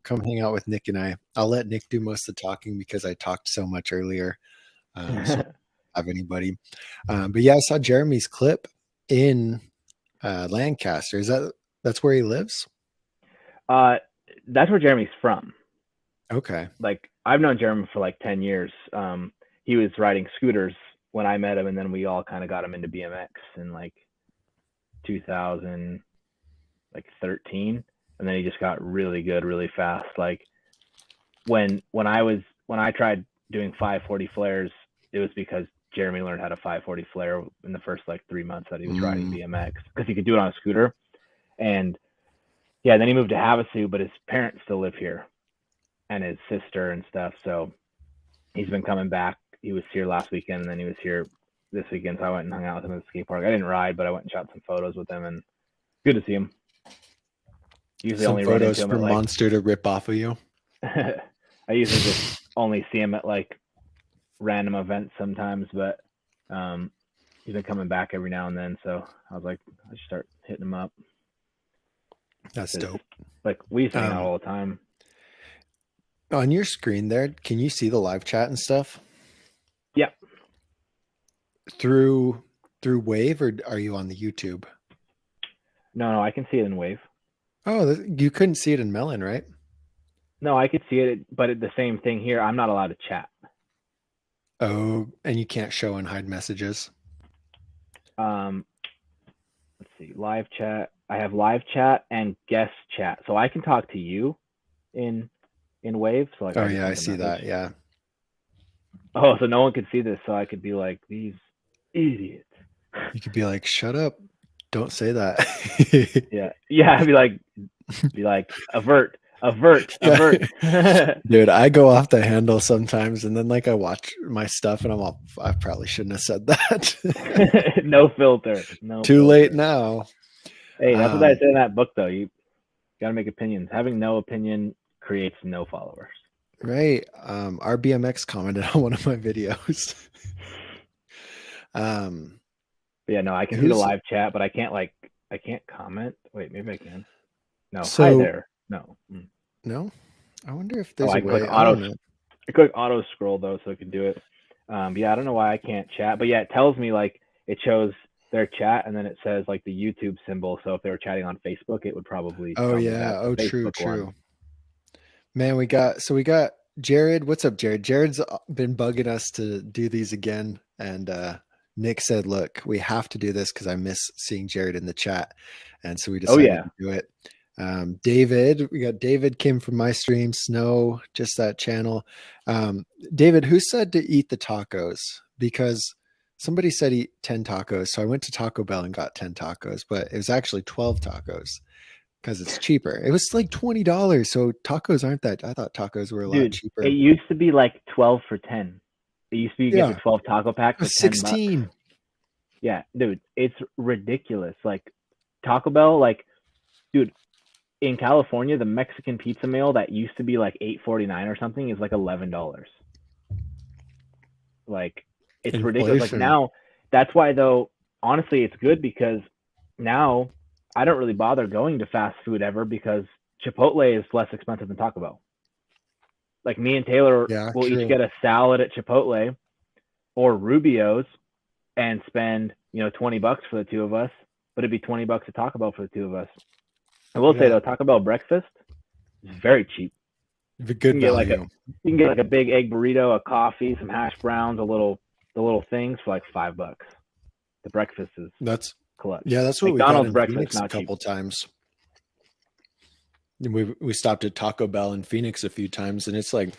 come hang out with Nick and I. I'll let Nick do most of the talking because I talked so much earlier. So I don't have anybody. But yeah, I saw Jeremy's clip in Lancaster. That's where he lives? That's where Jeremy's from. Okay. Like I've known Jeremy for like 10 years. He was riding scooters when I met him, and then we all kind of got him into BMX in like 2013, and then he just got really good really fast. Like when I tried doing 540 flares, it was because Jeremy learned how to 540 flare in the first like 3 months that he was riding BMX, because he could do it on a scooter. And yeah, then he moved to Havasu, but his parents still live here, and his sister and stuff. So he's been coming back. He was here last weekend, and then he was here this weekend. So I went and hung out with him at the skate park. I didn't ride, but I went and shot some photos with him, and good to see him. Usually Some only photos run into him for at like, Monster to rip off of you. I usually just only see him at like random events sometimes, but he's been coming back every now and then. So I was like, I should start hitting him up. That's dope. Like we used to hang out all the time. On your screen there, can you see the live chat and stuff? Yeah. Through Wave, or are you on the YouTube? No, I can see it in Wave. Oh, you couldn't see it in Melon, right? No, I could see it, but the same thing here. I'm not allowed to chat. Oh, and you can't show and hide messages. Let's see, live chat. I have live chat and guest chat, so I can talk to you in Wave. So like, oh yeah, I see that. Yeah. Oh, so no one could see this, so I could be like, these idiots. You could be like, shut up, don't say that. yeah. I'd be like, avert. Dude, I go off the handle sometimes, and then like I watch my stuff, and I'm all, I probably shouldn't have said that. No filter. Too late now. Hey, that's what I said in that book, though. You gotta make opinions. Having no opinion creates no followers. Right. Our BMX commented on one of my videos. Yeah, no, I can see the live chat, but I can't comment. Wait, maybe I can. No, so, hi there. No. No? I wonder if there's a way. I click auto scroll though, so I can do it. Yeah, I don't know why I can't chat, but yeah, it tells me like it shows their chat, and then it says like the YouTube symbol. So if they were chatting on Facebook, it would probably. Oh yeah. Oh, true. Man, we got Jared. What's up, Jared? Jared's been bugging us to do these again, and Nick said, "Look, we have to do this because I miss seeing Jared in the chat," and so we decided to do it. David, we got David came from my stream. Snow, just that channel. David, who said to eat the tacos? Because somebody said eat 10 tacos, so I went to Taco Bell and got 10 tacos, but it was actually 12 tacos. Because it's cheaper. It was like $20. So tacos aren't that. I thought tacos were a lot cheaper. It used to be like 12 for 10. It used to be you get the 12 taco pack for 16. $10. Yeah, dude, it's ridiculous. Like Taco Bell, like, dude, in California, the Mexican pizza meal that used to be like $8.49 or something is like $11. Like, it's ridiculous. Like now, that's why though. Honestly, it's good because now I don't really bother going to fast food ever because Chipotle is less expensive than Taco Bell. Like me and Taylor will each get a salad at Chipotle or Rubio's and spend, $20 for the two of us, but it'd be $20 at Taco Bell for the two of us. I will say though, Taco Bell breakfast is very cheap. Good value. You can get like a big egg burrito, a coffee, some hash browns, the little things for like $5. The breakfast is clutch. Yeah, that's what McDonald's we got in Phoenix a couple times. We stopped at Taco Bell in Phoenix a few times, and it's like,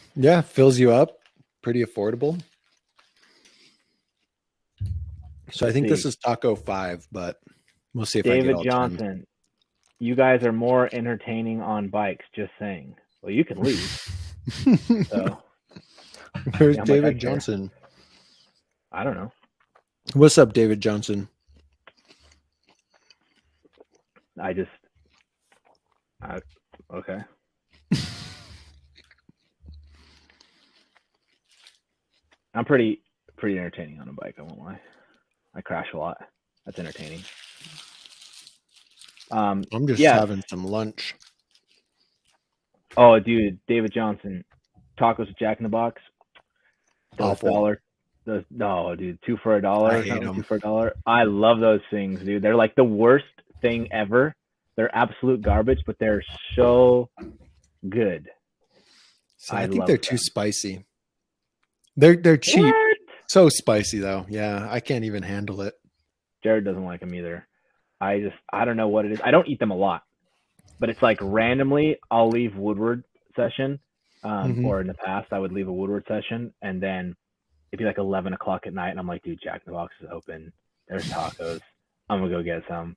fills you up, pretty affordable. So I think this is Taco 5, but we'll see if I get all Johnson, 10. You guys are more entertaining on bikes, just saying. Well, you can leave. So, where's David Johnson? I don't know. What's up, David Johnson? Okay. I'm pretty entertaining on a bike, I won't lie. I crash a lot. That's entertaining. I'm just having some lunch. Oh, dude, David Johnson, tacos at Jack in the Box. Those Awful. dollar, those no, dude, two for a I dollar, hate something two them. for a dollar. I love those things, dude. They're like the worst thing ever. They're absolute garbage, but they're so good. See, I I think they're love too them. spicy. They're cheap. What? So spicy though. Yeah, I can't even handle it. Jared doesn't like them either. I don't know what it is. I don't eat them a lot, but it's like randomly I'll leave Woodward session, Hmm. or in the past I would leave a Woodward session, and then it'd be like 11 o'clock at night, and I'm like, dude, Jack in the Box is open. There's tacos. I'm gonna go get some.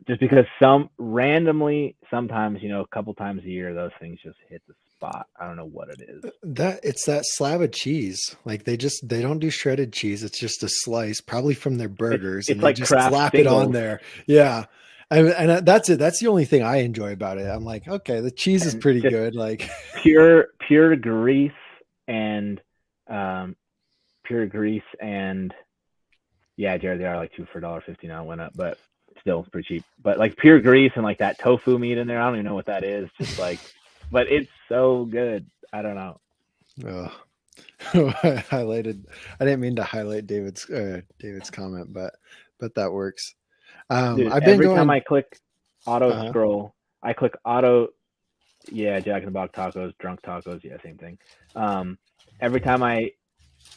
Just because some randomly, sometimes a couple times a year, those things just hit the spot. I don't know what it is. That it's that slab of cheese. Like they don't do shredded cheese. It's just a slice, probably from their It's burgers, and it's they like just Kraft slap it on singles there. Yeah. And that's it. That's the only thing I enjoy about it. I'm like, okay, the cheese is and pretty just good. Like, pure grease and um, pure grease and yeah, Jared, they are like two for $1.50 now. Went up, but still it's pretty cheap. But like pure grease and like that tofu meat in there, I don't even know what that is. Just like, but it's so good. I don't know. oh, I highlighted. I didn't mean to highlight David's comment, but that works. Dude, I've been every time going. I click auto Uh, scroll, I click auto. Yeah, Jack in the Box tacos, drunk tacos. Yeah, same thing. Um, every time I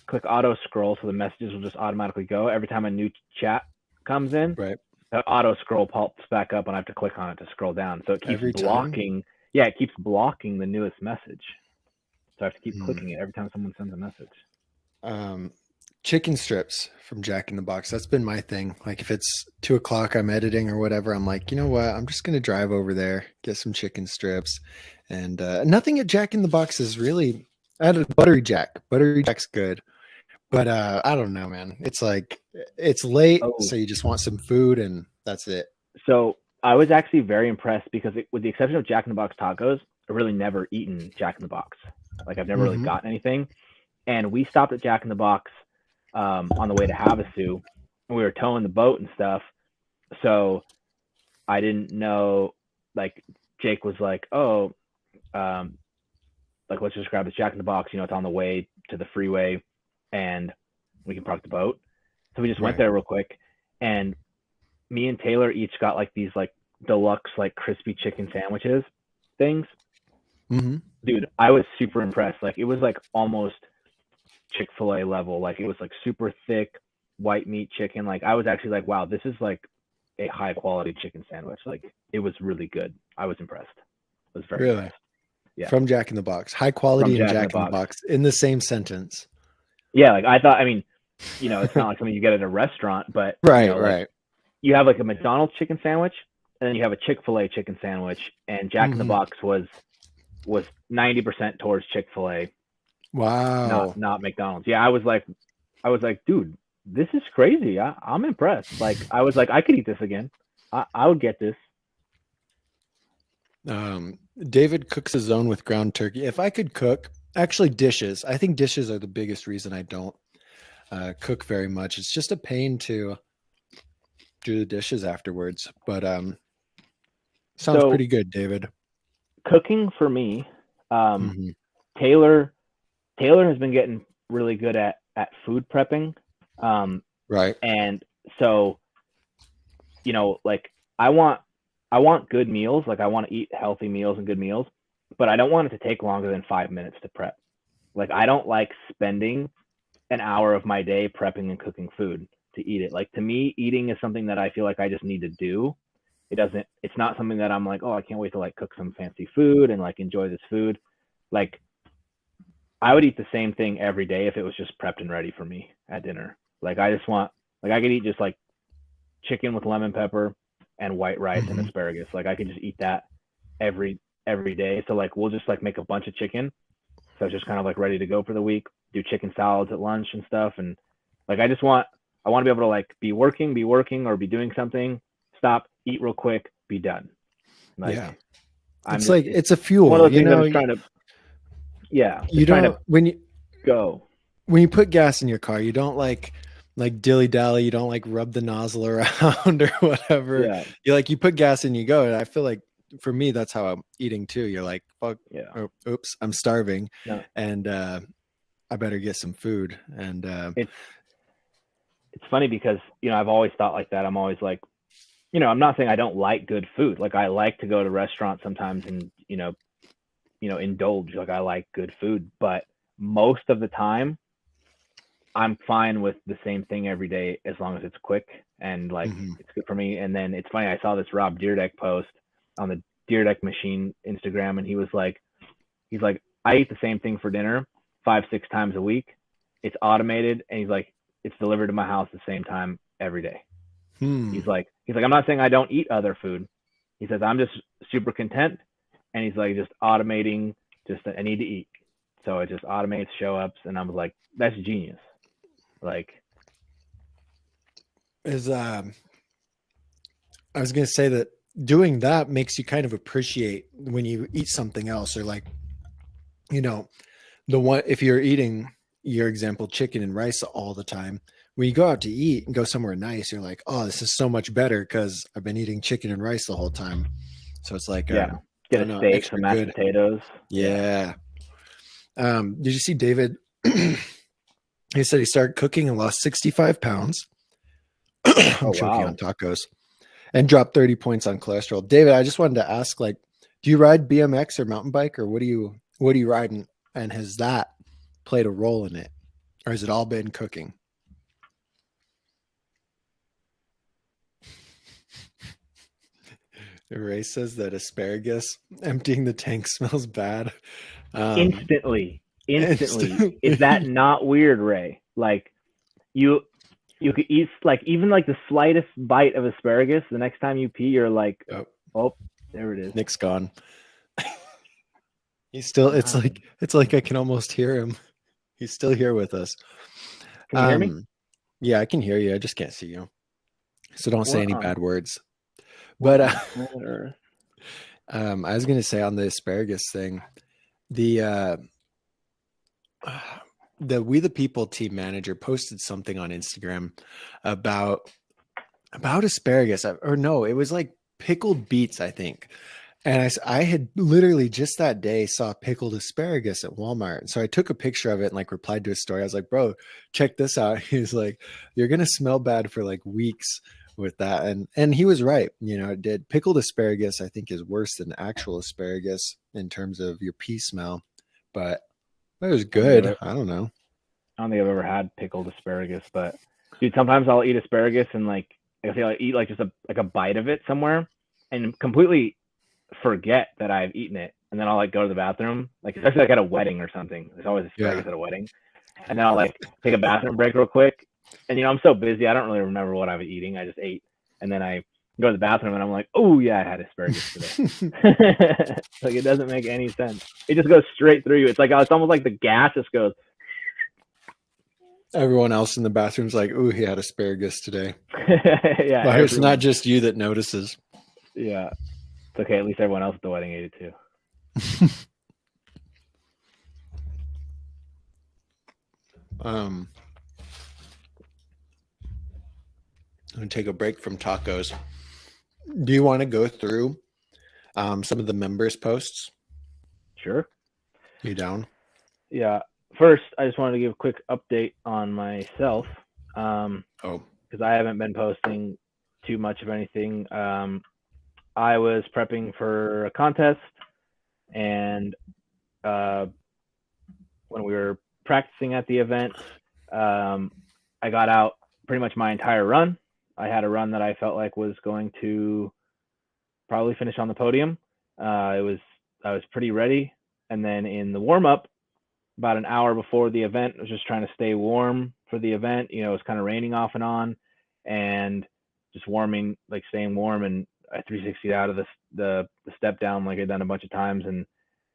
click auto scroll, so the messages will just automatically go. Every time a new chat comes in, right. the auto scroll pops back up, and I have to click on it to scroll down. So it keeps Every time. blocking. Yeah, it keeps blocking the newest message. So I have to keep Hmm. clicking it every time someone sends a message. Um, Chicken strips from Jack in the Box. That's been my thing. Like if it's 2 o'clock, I'm editing or whatever. I'm like, you know what? I'm just gonna drive over there, get some chicken strips, and nothing at Jack in the Box is really. I had a buttery jack. Buttery jack's good, but I don't know, man. It's like it's late, Oh, so you just want some food, and that's it. so I was actually very impressed because, with the exception of Jack in the Box tacos, I've really never eaten Jack in the Box. Like I've never really Mm-hmm. gotten anything. And we stopped at Jack in the Box on the way to Havasu, and we were towing the boat and stuff. So I didn't know. Like Jake was like, "Oh, um, like let's just grab this Jack in the Box. It's on the way to the freeway, and we can park the boat." So we just went Right. there real quick, and me and Taylor each got like these like deluxe like crispy chicken sandwiches things. Mm-hmm. Dude, I was super impressed. Like it was like almost Chick-fil-A level. Like it was like super thick white meat chicken. Like I was actually like, wow, this is like a high quality chicken sandwich. Like it was really good. I was impressed. I was very Really, impressed. Yeah. from Jack in the Box, high From quality and Jack in the Jack in the Box. Box in the same sentence. Yeah, like I thought, I mean, it's not like something you get at a restaurant, but Right. like Right. you have like a McDonald's chicken sandwich and then you have a Chick-fil-A chicken sandwich, and Jack in the Mm-hmm. Box was 90% towards Chick-fil-A, not Wow. not McDonald's. Yeah, I was like, dude, this is crazy. I'm impressed. Like I was like, I could eat this again. I would get this. David cooks his own with ground turkey. If I could cook, actually, dishes. I think dishes are the biggest reason I don't cook very much. It's just a pain to do the dishes afterwards. But sounds So pretty good, David. cooking for me, um, Hmm. Taylor Taylor has been getting really good at food prepping, um, Right. and so like I want I want good meals. Like I want to eat healthy meals and good meals, but I don't want it to take longer than 5 minutes to prep. Like I don't like spending an hour of my day prepping and cooking food to eat it. Like to me, eating is something that I feel like I just need to do. It's not something that I'm like, oh, I can't wait to like cook some fancy food and like enjoy this food. Like I would eat the same thing every day if it was just prepped and ready for me at dinner. Like I just want, like I could eat just like chicken with lemon pepper and white rice and Hmm. asparagus. Like I could just eat that every day. So like we'll just like make a bunch of chicken. So it's just kind of like ready to go for the week. Do chicken salads at lunch and stuff. And like I want to be able to like be working or be doing something, stop, eat real quick, be done. Like Yeah. I'm It's just like it's it's a one of fuel. those things I'm just trying to, yeah, You just trying to don't go. when you put gas in your car, you don't like dilly dally. You don't like rub the nozzle around or whatever. Yeah. You put gas in, you go. And I feel like for me, that's how I'm eating too. You're like, fuck, Yeah. oh, oops, I'm starving, No, and I better get some food. And it's funny because, I've always thought like that. I'm always like, I'm not saying I don't like good food. Like I like to go to restaurants sometimes and, indulge. Like I like good food, but most of the time I'm fine with the same thing every day as long as it's quick and like mhm. it's good for me. And then it's funny, I saw this Rob Deerdeck post on the Deerdeck Machine Instagram, and he's like, I eat the same thing for dinner 5-6 times a week. It's automated, and he's like, it's delivered to my house at the same time every day. Hmm. He's like, I'm not saying I don't eat other food. He says I'm just super content, and he's like, just automating. Just I need to eat, so it just automates show ups, and I was like, that's genius. Like, Is I was gonna say that doing that makes you kind of appreciate when you eat something else, or like, you know, the one if you're eating your example chicken and rice all the time, when you go out to eat and go somewhere nice, you're like, oh, this is so much better because I've been eating chicken and rice the whole time. So it's like yeah, I get a don't know, steak, extra some mashed good. potatoes. Yeah. Yeah. Did you see David? He said he started cooking and lost 65 pounds. I'm Oh choking on wow. tacos and dropped 30 points on cholesterol. David, I just wanted to ask, like, do you ride BMX or mountain bike, or what do you ride? And has that played a role in it? Or has it all been cooking? Ray says that asparagus emptying the tank smells bad. Um, Instantly. Is that instantly. not weird, Ray? Like you you could eat like even like the slightest bite of asparagus. The next time you pee, you're like, Oh, oh, there it is. Nick's gone. He's still. What It's happened? like I can almost hear him. He's still here with us. Can you hear me? Um, yeah, I can hear you. I just can't see you. So don't say What any on bad words. what But on planet Earth? I was gonna say on the asparagus thing, the the We the People team manager posted something on Instagram about asparagus, or no, it was like pickled beets, I think. And I had literally just that day saw pickled asparagus at Walmart. So I took a picture of it and like replied to his story. I was like, bro, check this out. He's like, you're going to smell bad for like weeks with that. And he was right. It did. Pickled asparagus, I think, is worse than actual asparagus in terms of your pee smell, but it was I don't think good. I don't know. I've ever had pickled asparagus, but dude, sometimes I'll eat asparagus and like I feel like eat like just a bite of it somewhere and completely forget that I've eaten it, and then I'll like go to the bathroom, like especially like at a wedding or something. There's always Yeah. asparagus at a wedding, and then I'll like take a bathroom break real quick, and I'm so busy I don't really remember what I was eating. I just ate, and then I go to the bathroom and I'm like, oh yeah, I had asparagus today. Like it doesn't make any sense. It just goes straight through you. It's like it's almost like the gas just goes. Everyone else in the bathroom's like, ooh, he had asparagus today. Yeah, But it's not everyone. just you that notices. Yeah, it's okay. At least everyone else at the wedding ate it too. I'm going to take a break from tacos. Do you want to go through some of the members' posts? Sure. You down? Yeah. First, I just wanted to give a quick update on myself Oh, because I haven't been posting too much of anything. I was prepping for a contest, and when we were practicing at the event, I got out pretty much my entire run. I had a run that I felt like was going to probably finish on the podium. I was pretty ready, and then in the warm up, about an hour before the event, I was just trying to stay warm for the event. It was kind of raining off and on, and just warming, like staying warm. And I 360 out of the step down like I'd done a bunch of times. And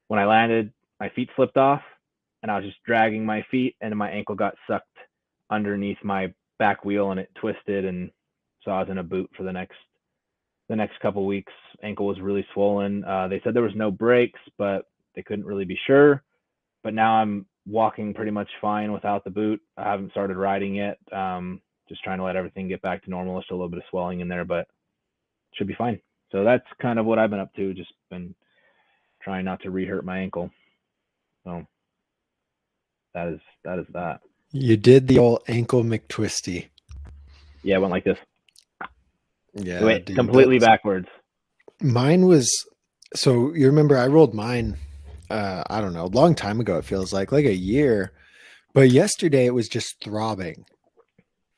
when I landed, my feet slipped off, and I was just dragging my feet, and my ankle got sucked underneath my back wheel, and it twisted, and so I was in a boot for the next couple weeks. Ankle was really swollen. They said there was no breaks, but they couldn't really be sure. But now I'm walking pretty much fine without the boot. I haven't started riding yet. Just trying to let everything get back to normal. There's still a little bit of swelling in there, but should be fine. So that's kind of what I've been up to. Just been trying not to re-hurt my ankle. So that is that. You did the old ankle McTwisty. Yeah, I went like this. Yeah, It went dude, completely backwards. Mine was, so you remember I rolled mine, I don't know, a long time ago, it feels like a year. But yesterday it was just throbbing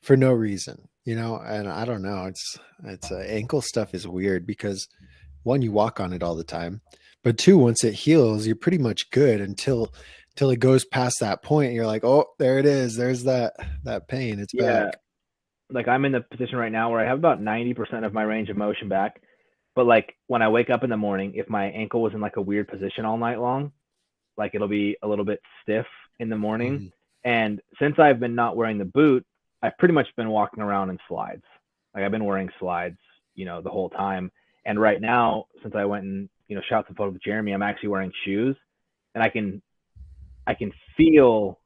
for no reason, and I don't know. It's ankle stuff is weird because one, you walk on it all the time, but two, once it heals, you're pretty much good until it goes past that point. You're like, oh, there it is. There's that pain. It's back. Like I'm in the position right now where I have about 90% of my range of motion back. But like when I wake up in the morning, if my ankle was in like a weird position all night long, like it'll be a little bit stiff in the morning. Mm-hmm. And since I've been not wearing the boot, I've pretty much been walking around in slides. Like I've been wearing slides, the whole time. And right now, since I went and, shot some photos with Jeremy, I'm actually wearing shoes, and I can feel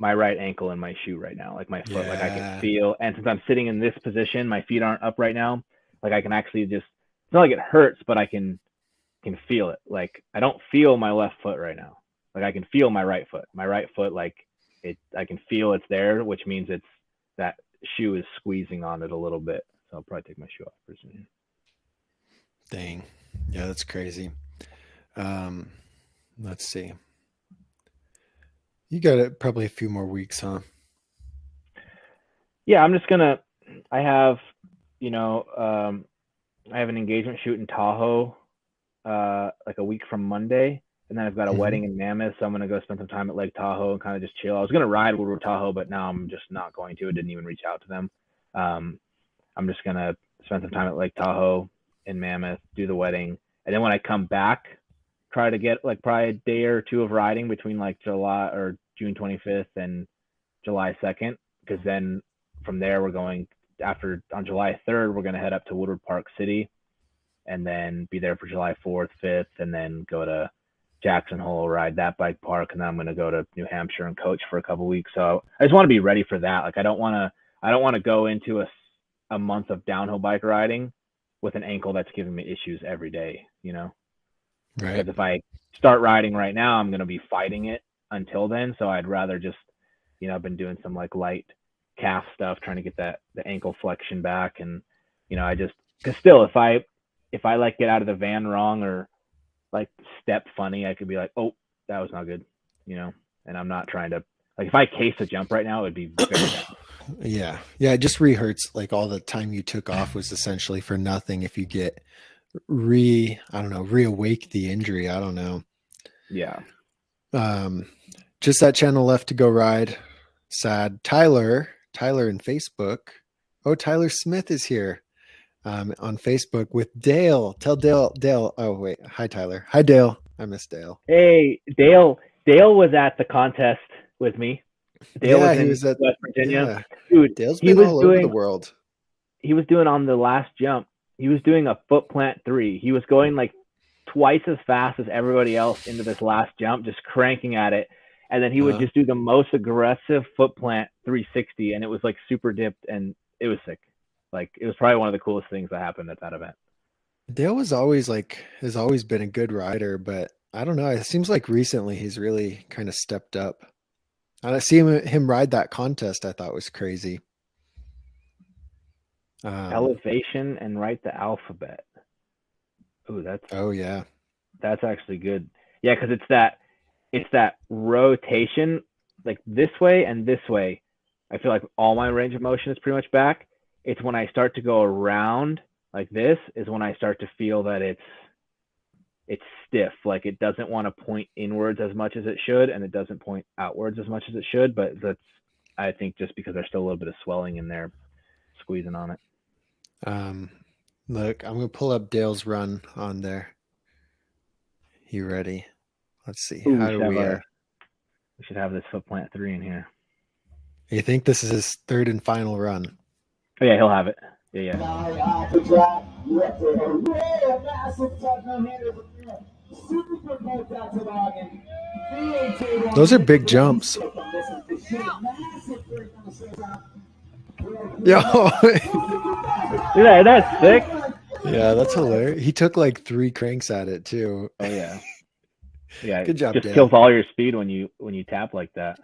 my right ankle in my shoe right now, like my foot. Like I can feel, and since I'm sitting in this position, my feet aren't up right now. Like I can actually just, it's not like it hurts, but I can feel it. Like I don't feel my left foot right now. Like I can feel my right foot. My right foot, like I can feel it's there, which means it's that shoe is squeezing on it a little bit. So I'll probably take my shoe off for a second. Dang. Yeah, that's crazy. Let's see. You got it probably a few more weeks, huh? Yeah, I'm just gonna. I have, I have an engagement shoot in Tahoe, like a week from Monday, and then I've got a wedding in Mammoth. So I'm gonna go spend some time at Lake Tahoe and kind of just chill. I was gonna ride Woodward Tahoe, but now I'm just not going to. I didn't even reach out to them. I'm just gonna spend some time at Lake Tahoe in Mammoth, do the wedding, and then when I come back, try to get like probably a day or two of riding between like July or June 25th and July 2nd, because then from there we're going on July 3rd, we're going to head up to Woodward Park City and then be there for July 4th, 5th, and then go to Jackson Hole, ride that bike park. And then I'm going to go to New Hampshire and coach for a couple weeks. So I just want to be ready for that. Like I don't want to go into a month of downhill bike riding with an ankle that's giving me issues every day, Right. Because if I start riding right now, I'm going to be fighting it until then. So I'd rather just, I've been doing some like light calf stuff, trying to get the ankle flexion back. And, because still, if I like get out of the van wrong or like step funny, I could be like, oh, that was not good, and I'm not trying to, like, if I case a jump right now, it would be very bad. Yeah. It just re-hurts. Like all the time you took off was essentially for nothing. If you get reawake the injury. I don't know. Yeah. Just that channel left to go ride. Sad. Tyler in Facebook. Oh, Tyler Smith is here on Facebook with Dale. Tell Dale. Oh, wait. Hi, Tyler. Hi, Dale. I miss Dale. Hey, Dale was at the contest with me. Dale was at West Virginia. Yeah. Dude, Dale's been all over the world. He was doing on the last jump. He was doing a foot plant 3. He was going like twice as fast as everybody else into this last jump, just cranking at it. And then he would just do the most aggressive foot plant 360, and it was like super dipped, and it was sick. Like it was probably one of the coolest things that happened at that event. Dale has always been a good rider, but I don't know. It seems like recently he's really kind of stepped up. And I see him ride that contest. I thought was crazy. Elevation and write the alphabet. Yeah. That's actually good. Yeah, because it's that rotation, like this way and this way. I feel like all my range of motion is pretty much back. It's when I start to go around like this is when I start to feel that it's stiff. Like it doesn't want to point inwards as much as it should, and it doesn't point outwards as much as it should. But that's, I think, just because there's still a little bit of swelling in there, squeezing on it. Look, I'm gonna pull up Dale's run on there. You ready? Let's see. Ooh, how do we? We should have this foot plant 3 in here. You think this is his third and final run? Oh yeah, he'll have it. Yeah. Those are big jumps. Yo. Yeah, that's sick. Yeah, that's hilarious. He took like 3 cranks at it too. Oh yeah, yeah. It Good job, just Dale. kills all your speed when you tap like that.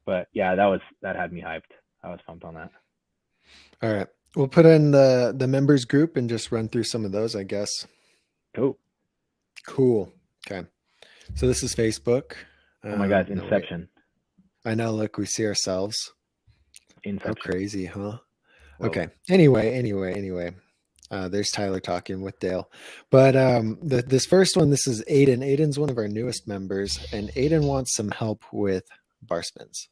But yeah, that had me hyped. I was pumped on that. All right. We'll put in the members group and just run through some of those, I guess. Cool. Cool. Okay. So this is Facebook. Oh my God, No, wait. Inception. I know. Look, we see ourselves. How Inception. crazy, huh? Whoa. Okay. Anyway. There's Tyler talking with Dale. But this first one, this is Aiden. Aiden's one of our newest members, and Aiden wants some help with bar spins.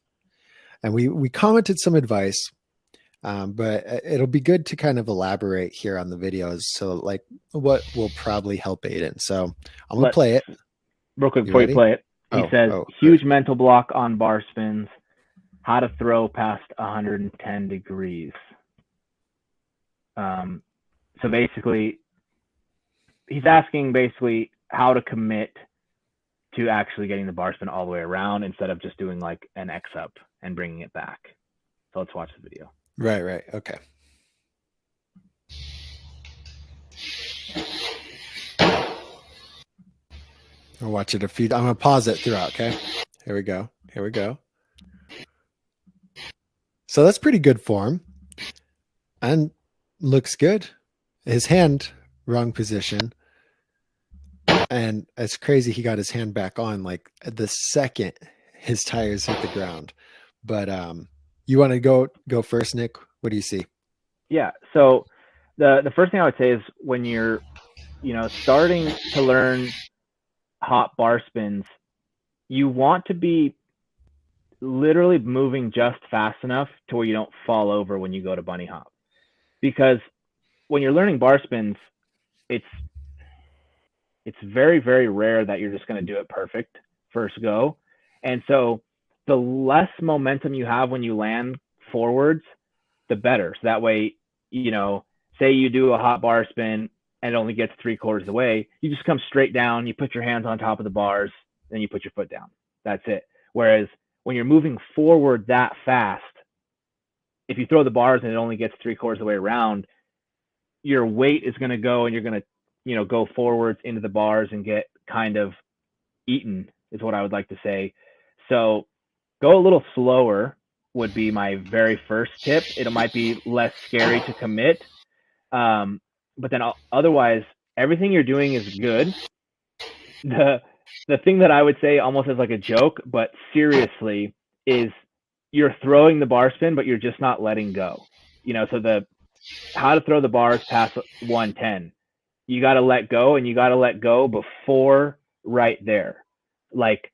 And we commented some advice, but it'll be good to kind of elaborate here on the videos. So, like, what will probably help Aiden. So I'm gonna Let's play it. real quick You before you ready? play it. He Oh, says oh, huge mental block on bar spins. How to throw past 110 degrees. So basically, he's asking basically how to commit to actually getting the bar spin all the way around instead of just doing like an X up and bringing it back. So let's watch the video. right. Okay. I'll watch it a few. I'm gonna pause it throughout. Okay. Here we go. So that's pretty good form, and looks good. His hand wrong position, and it's crazy. He got his hand back on like the second his tires hit the ground. But you want to go first, Nick? What do you see? Yeah. So the first thing I would say is when you're starting to learn hot bar spins, you want to be literally moving just fast enough to where you don't fall over when you go to bunny hop. Because when you're learning bar spins, it's very, very rare that you're just going to do it perfect first go. And so the less momentum you have when you land forwards, the better. So that way, say you do a hot bar spin and it only gets 3/4 of the way, you just come straight down, you put your hands on top of the bars, then you put your foot down. That's it. Whereas when you're moving forward that fast, if you throw the bars and it only gets 3/4 of the way around, your weight is going to go and you're going to, go forwards into the bars and get kind of eaten, is what I would like to say. So go a little slower would be my very first tip. It might be less scary to commit. But then otherwise, everything you're doing is good. The thing that I would say almost as like a joke, but seriously, is you're throwing the bar spin, but you're just not letting go. So the how to throw the bars past 110. You got to let go, and you got to let go before right there. Like,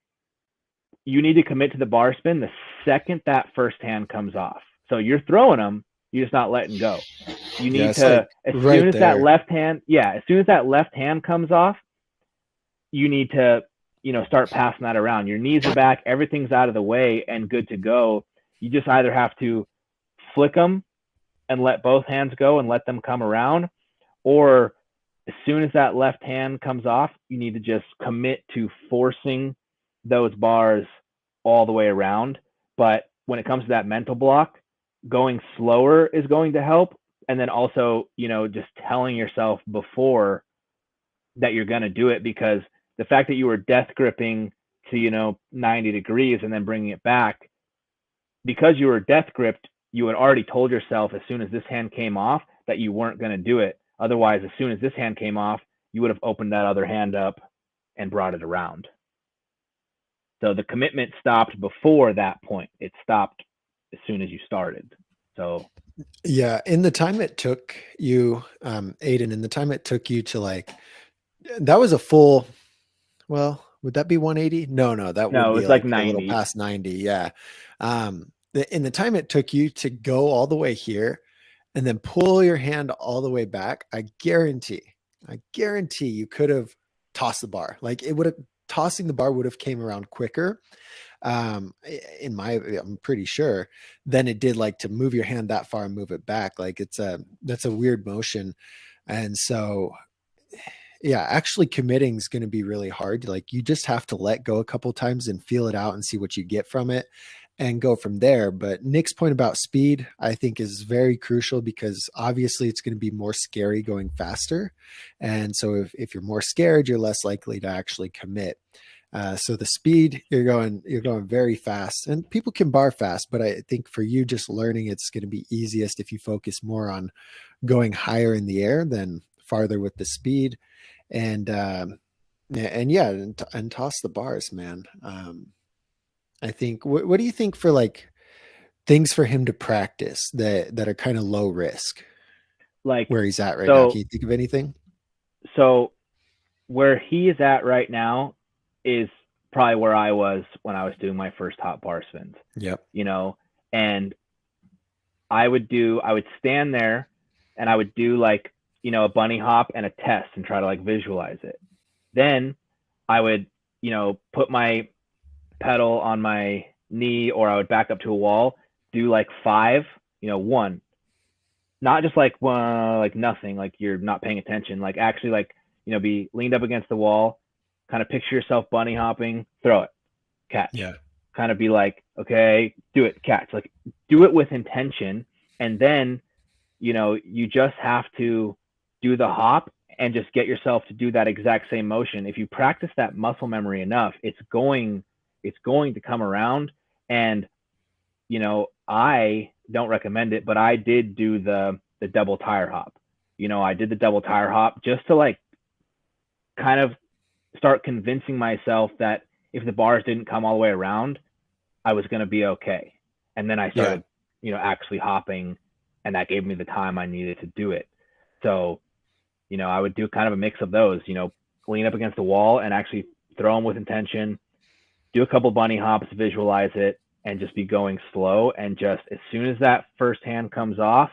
you need to commit to the bar spin the second that first hand comes off. So you're throwing them, you're just not letting go. You need to, like as right soon as there. that left hand, as soon as that left hand comes off, you need to, start passing that around. Your knees are back, everything's out of the way and good to go. You just either have to flick them and let both hands go and let them come around, or as soon as that left hand comes off, you need to just commit to forcing those bars all the way around. But when it comes to that mental block, going slower is going to help. And then also, just telling yourself before that you're going to do it, because the fact that you were death gripping to, 90 degrees and then bringing it back, because you were death gripped, you had already told yourself as soon as this hand came off that you weren't going to do it. Otherwise, as soon as this hand came off, you would have opened that other hand up and brought it around. So the commitment stopped before that point. It stopped as soon as you started. So Yeah, in the time it took you, Aiden, in the time it took you to that was a full. Well, would that be 180? No, that would no, be it's like like a little 90. past 90. Yeah. In the time it took you to go all the way here and then pull your hand all the way back, I guarantee you could have tossed the bar. Like tossing the bar would have came around quicker. I'm pretty sure than it did like to move your hand that far and move it back. Like that's a weird motion. And so, yeah, actually committing is going to be really hard. Like you just have to let go a couple times and feel it out and see what you get from it. and go from there. But Nick's point about speed, I think, is very crucial because obviously it's going to be more scary going faster. And so if you're more scared, you're less likely to actually commit. So the speed, you're going very fast, and people can bar fast, but I think for you just learning, it's going to be easiest if you focus more on going higher in the air than farther with the speed. And yeah, and toss the bars, man. I think. What do you think for like things for him to practice that are kind of low risk Like, where he's at right now? so, Can you think of anything? so where he is at right now is probably where I was when I was doing my first hot bar spins, Yep. you know, and I would stand there and I would do like, a bunny hop and a test and try to like visualize it. Then I would, put my pedal on my knee, or I would back up to a wall, do like five, one, not just like one, like nothing, like you're not paying attention, like actually like, be leaned up against the wall, kind of picture yourself bunny hopping, throw it, catch, Yeah. kind of be like, okay, do it, catch, like do it with intention. And then, you just have to do the hop and just get yourself to do that exact same motion. If you practice that muscle memory enough, it's going to come around. And, I don't recommend it, but I did do the double tire hop. I did the double tire hop just to like kind of start convincing myself that if the bars didn't come all the way around, I was going to be okay. And then I started, actually hopping, and that gave me the time I needed to do it. So, I would do kind of a mix of those, lean up against the wall and actually throw them with intention, do a couple bunny hops, visualize it, and just be going slow. And just as soon as that first hand comes off,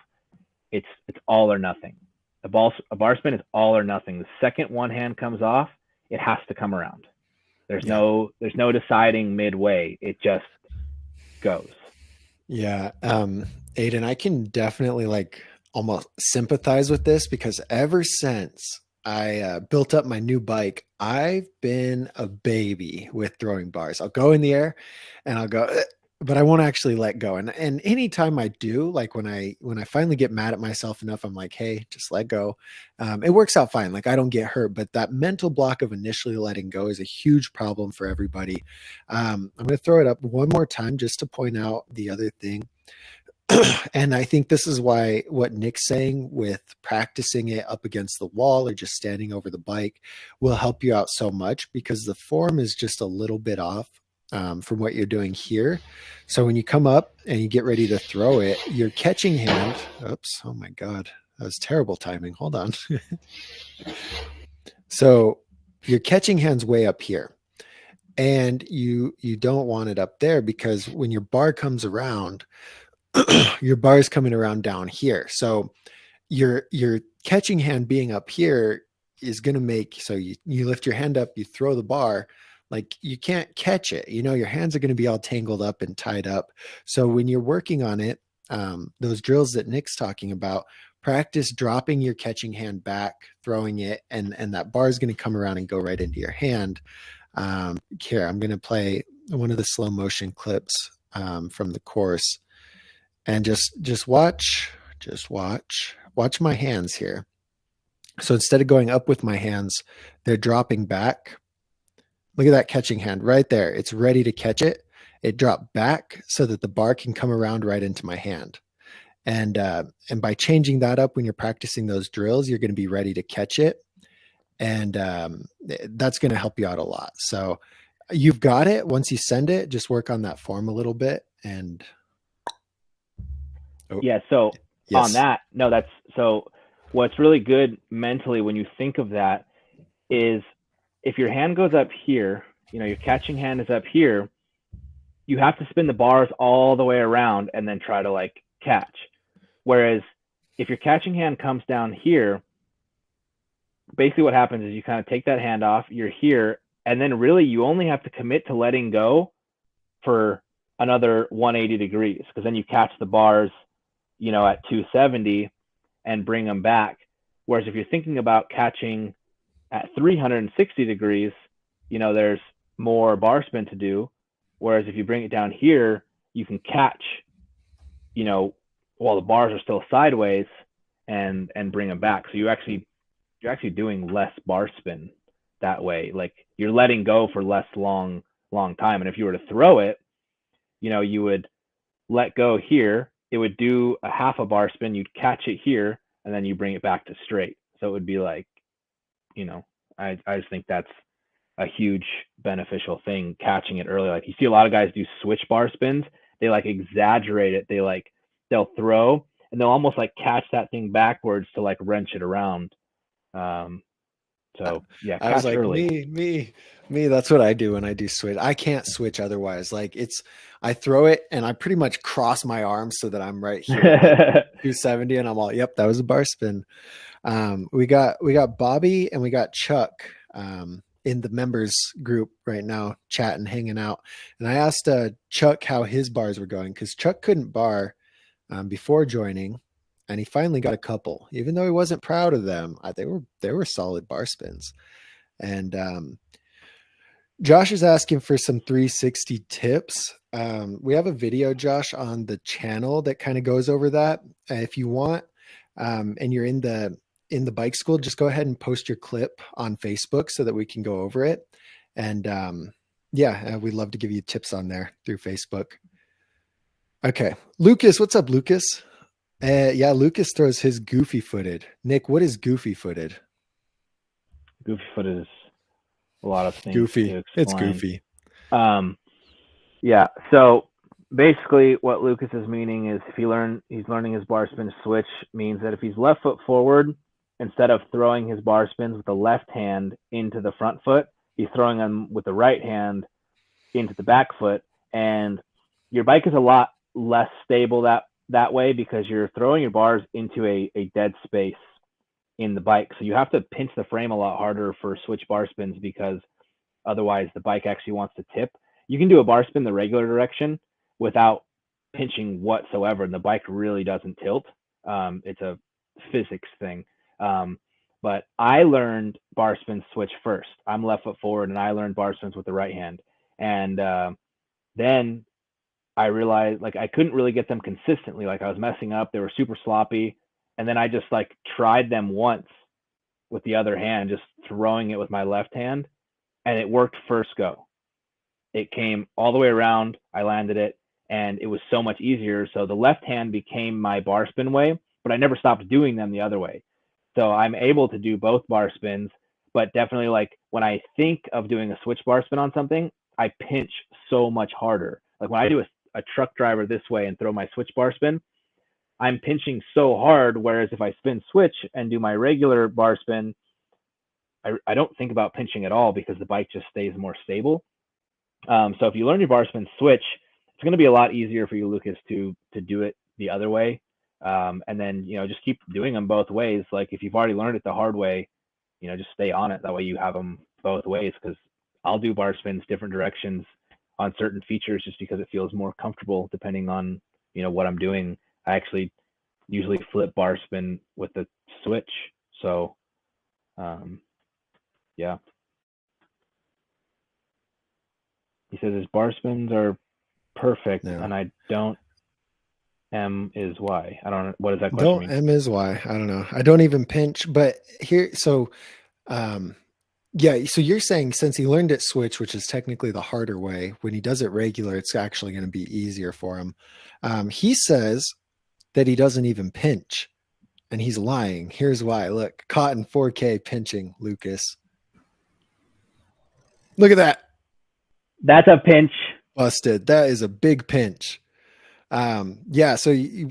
it's all or nothing. A bar spin is all or nothing. The second one hand comes off, it has to come around. There's no deciding midway. It just goes. Yeah. Aiden, I can definitely like almost sympathize with this because ever since I built up my new bike, I've been a baby with throwing bars. I'll go in the air and I'll go, but I won't actually let go. And anytime I do, like when I finally get mad at myself enough, I'm like, hey, just let go. It works out fine. Like I don't get hurt, but that mental block of initially letting go is a huge problem for everybody. I'm going to throw it up one more time just to point out the other thing. And I think this is why what Nick's saying with practicing it up against the wall or just standing over the bike will help you out so much because the form is just a little bit off from what you're doing here. So when you come up and you get ready to throw it, your catching hand, oops, oh my God, that was terrible timing. Hold on. So your catching hand's way up here. And you don't want it up there because when your bar comes around, your bar is coming around down here. So your catching hand being up here is going to make, so you lift your hand up, you throw the bar, like you can't catch it. Your hands are going to be all tangled up and tied up. So when you're working on it, those drills that Nick's talking about, practice dropping your catching hand back, throwing it, and that bar is going to come around and go right into your hand. Here, I'm going to play one of the slow motion clips from the course. And just watch my hands here. So instead of going up with my hands, they're dropping back. Look at that catching hand right there. It's ready to catch it. It dropped back so that the bar can come around right into my hand. And by changing that up when you're practicing those drills, you're going to be ready to catch it. And that's going to help you out a lot. So you've got it. Once you send it, just work on that form a little bit. And yeah. So yes. On that, no, so what's really good mentally when you think of that is if your hand goes up here, your catching hand is up here, you have to spin the bars all the way around and then try to like catch. Whereas if your catching hand comes down here, basically what happens is you kind of take that hand off, you're here, and then really you only have to commit to letting go for another 180 degrees because then you catch the bars, at 270 and bring them back. Whereas if you're thinking about catching at 360 degrees, there's more bar spin to do. Whereas if you bring it down here, you can catch, while the bars are still sideways and bring them back. So you're actually doing less bar spin that way. Like you're letting go for less long time. And if you were to throw it, you would let go here. It would do a half a bar spin. You'd catch it here, and then you bring it back to straight. So it would be like, I just think that's a huge beneficial thing, catching it early. Like you see a lot of guys do switch bar spins. They like exaggerate it. They'll throw and they'll almost like catch that thing backwards to like wrench it around. So yeah, I was catch like, early. me. That's what I do when I do switch. I can't switch otherwise. Like I throw it and I pretty much cross my arms so that I'm right here at like 270, and I'm all, yep, that was a bar spin. We got Bobby and we got Chuck in the members group right now, chatting, hanging out. And I asked Chuck how his bars were going, because Chuck couldn't bar before joining, and he finally got a couple, even though he wasn't proud of them. They were solid bar spins. And Josh is asking for some 360 tips. We have a video, Josh, on the channel that kind of goes over that. If you want, and you're in the bike school, just go ahead and post your clip on Facebook so that we can go over it. And we'd love to give you tips on there through Facebook. Okay. Lucas, what's up, Lucas? Lucas throws his goofy footed. Nick, what is goofy footed? Goofy footed is a lot of things. Goofy. It's goofy. Yeah. So basically what Lucas is meaning is he's learning his bar spin switch, means that if he's left foot forward, instead of throwing his bar spins with the left hand into the front foot, he's throwing them with the right hand into the back foot. And your bike is a lot less stable that way, because you're throwing your bars into a dead space in the bike. So you have to pinch the frame a lot harder for switch bar spins, because otherwise the bike actually wants to tip. You can do a bar spin the regular direction without pinching whatsoever, and the bike really doesn't tilt. It's a physics thing. But I learned bar spin switch first. I'm left foot forward, and I learned bar spins with the right hand. And then I realized like I couldn't really get them consistently. Like I was messing up. They were super sloppy. And then I just like tried them once with the other hand, just throwing it with my left hand, and it worked first go. It came all the way around. I landed it, and it was so much easier. So the left hand became my bar spin way, but I never stopped doing them the other way. So I'm able to do both bar spins, but definitely like when I think of doing a switch bar spin on something, I pinch so much harder. Like when I do a truck driver this way and throw my switch bar spin, I'm pinching so hard. Whereas if I spin switch and do my regular bar spin, I don't think about pinching at all, because the bike just stays more stable. So if you learn your bar spin switch, it's going to be a lot easier for you, Lucas, to do it the other way. And then, just keep doing them both ways. Like if you've already learned it the hard way, just stay on it. That way you have them both ways, because I'll do bar spins different directions on certain features just because it feels more comfortable depending on, what I'm doing. I actually usually flip bar spin with the switch. So, yeah. He says his bar spins are perfect, and I don't. M is Y. I don't know. What does that question mean? M is Y. I don't know. I don't even pinch, but here, so, so you're saying since he learned it switch, which is technically the harder way, when he does it regular, it's actually going to be easier for him. He says that he doesn't even pinch, and he's lying. Here's why. Look, caught in 4K pinching, Lucas. Look at that. That's a pinch. Busted. That is a big pinch. So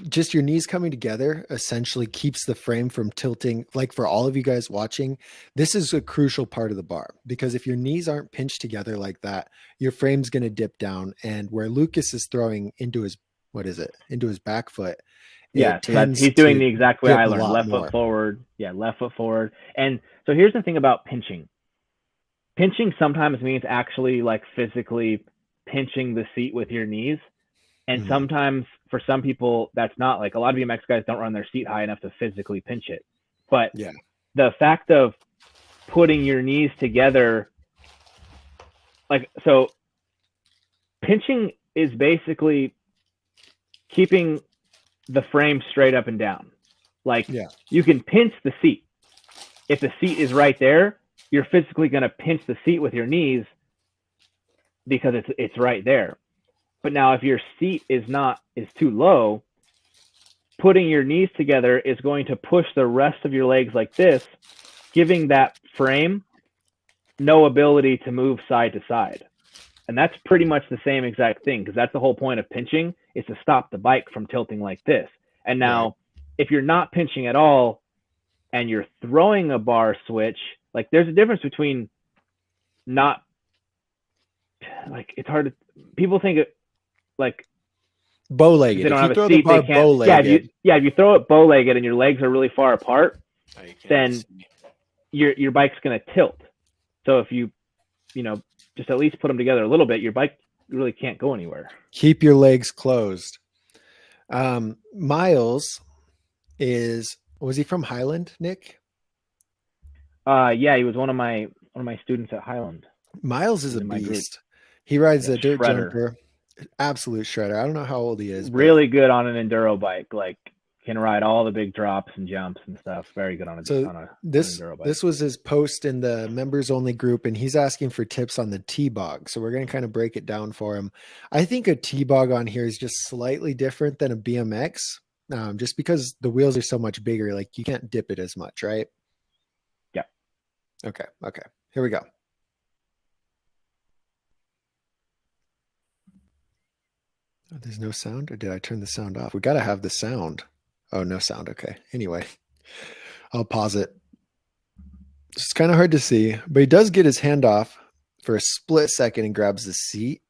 just your knees coming together essentially keeps the frame from tilting. Like for all of you guys watching, this is a crucial part of the bar, because if your knees aren't pinched together like that, your frame's going to dip down. And where Lucas is throwing into his, into his back foot. Yeah. So he's doing the exact way I learned. Left foot forward. Yeah. Left foot forward. And so here's the thing about pinching. Pinching sometimes means actually like physically pinching the seat with your knees. And sometimes for some people, that's not. Like a lot of BMX guys don't run their seat high enough to physically pinch it. But the fact of putting your knees together, like, so pinching is basically keeping the frame straight up and down. Like Yeah. you can pinch the seat. If the seat is right there, you're physically going to pinch the seat with your knees because it's right there. But now if your seat is too low, putting your knees together is going to push the rest of your legs like this, giving that frame no ability to move side to side. And that's pretty much the same exact thing, because that's the whole point of pinching, is to stop the bike from tilting like this. And now, if you're not pinching at all and you're throwing a bar switch, like there's a difference between not, like it's hard to, people think it like bow-legged. they don't if have you a throw seat, the bar they can't. bow-legged, If you throw it bow-legged and your legs are really far apart, then your bike's going to tilt. So if you just at least put them together a little bit, your bike really can't go anywhere. keep your legs closed. Miles was he from Highland, Nick? Yeah, he was one of my students at Highland. Miles is a beast. He rides a dirt shredder. jumper, absolute shredder. I don't know how old he is. Really good on an enduro bike, like can ride all the big drops and jumps and stuff. Very good on an enduro bike. This was his post in the members only group, and he's asking for tips on the T-Bog. So we're going to kind of break it down for him. I think a T-Bog on here is just slightly different than a BMX, just because the wheels are so much bigger. Like you can't dip it as much, right? Yeah. Okay. Here we go. Oh, there's no sound, or did I turn the sound off? We got to have the sound. Oh, no sound. Okay. Anyway, I'll pause it. It's kind of hard to see, but he does get his hand off for a split second and grabs the seat.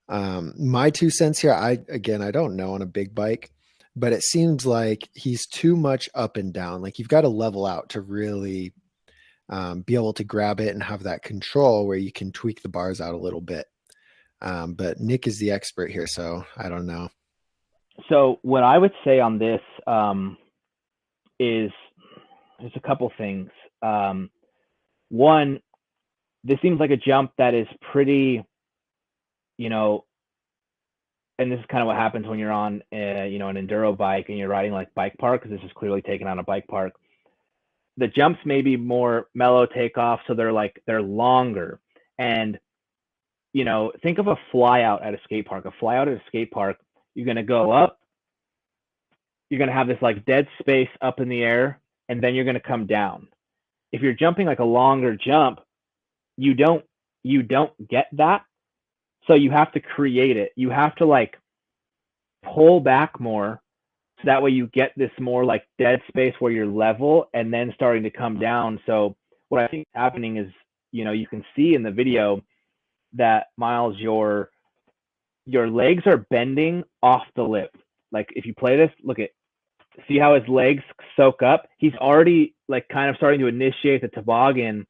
My 2 cents here, I don't know on a big bike, but it seems like he's too much up and down. Like you've got to level out to really be able to grab it and have that control where you can tweak the bars out a little bit. But Nick is the expert here, so I don't know. So what I would say on this is there's a couple things. One, this seems like a jump that is pretty, and this is kind of what happens when you're on, an enduro bike and you're riding like bike park, because this is clearly taken on a bike park. The jumps may be more mellow takeoff, so they're longer. And think of a fly out at a skate park. A fly out at a skate park, you're going to go up, you're going to have this like dead space up in the air, and then you're going to come down. If you're jumping like a longer jump, you don't get that. So you have to create it. You have to like pull back more, so that way you get this more like dead space where you're level and then starting to come down. So what I think is happening is, you can see in the video that Miles, your legs are bending off the lip. Like if you play this, see how his legs soak up. He's already like kind of starting to initiate the toboggan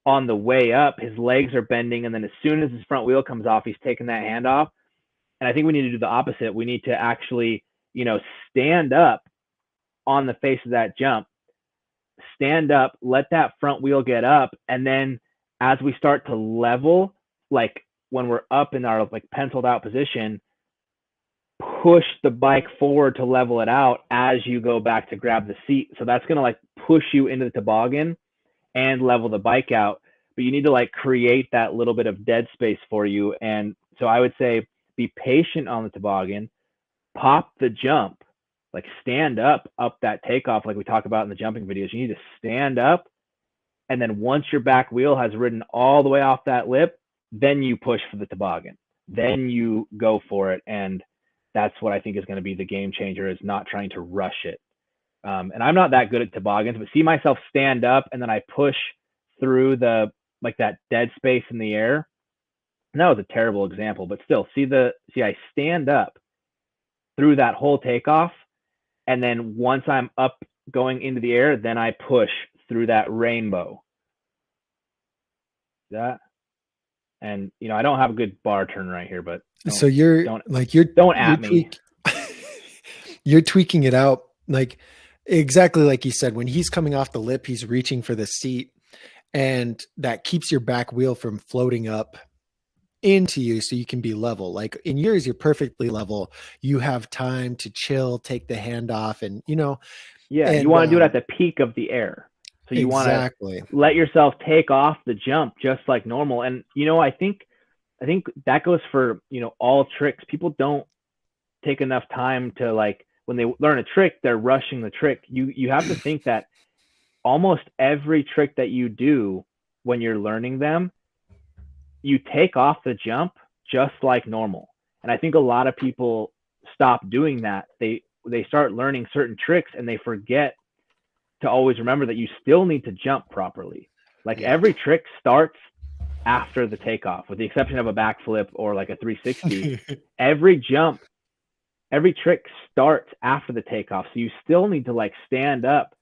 on the way up. His legs are bending, and then as soon as his front wheel comes off, he's taking that hand off. And I think we need to do the opposite. We need to actually, stand up on the face of that jump, stand up, let that front wheel get up, and then as we start to level, like when we're up in our like penciled out position, push the bike forward to level it out as you go back to grab the seat. So that's going to like push you into the toboggan and level the bike out, but you need to like create that little bit of dead space for you. And so I would say be patient on the toboggan, pop the jump, like stand up that takeoff like we talk about in the jumping videos. You need to stand up, and then once your back wheel has ridden all the way off that lip, then you push for the toboggan, then you go for it. And that's what I think is going to be the game changer, is not trying to rush it. And I'm not that good at toboggans, but see myself stand up and then I push through the, like that dead space in the air. And that was a terrible example, but still see I stand up through that whole takeoff. And then once I'm up going into the air, then I push through that rainbow. That. And I don't have a good bar turn right here, but so don't at me. You're tweaking it out, like exactly like you said. When he's coming off the lip, he's reaching for the seat, and that keeps your back wheel from floating up into you so you can be level. Like in yours, you're perfectly level. You have time to chill, take the hand off, and Yeah, you and want to do it at the peak of the air. So you want to exactly. let yourself take off the jump just like normal. And I think that goes for, all tricks. People don't take enough time to, like, when they learn a trick, they're rushing the trick. You have to think that almost every trick that you do when you're learning them, you take off the jump just like normal. And I think a lot of people stop doing that. They start learning certain tricks and they forget to always remember that you still need to jump properly. Like Yeah. every trick starts after the takeoff, with the exception of a backflip or like a 360. Every jump, every trick starts after the takeoff. So you still need to like stand up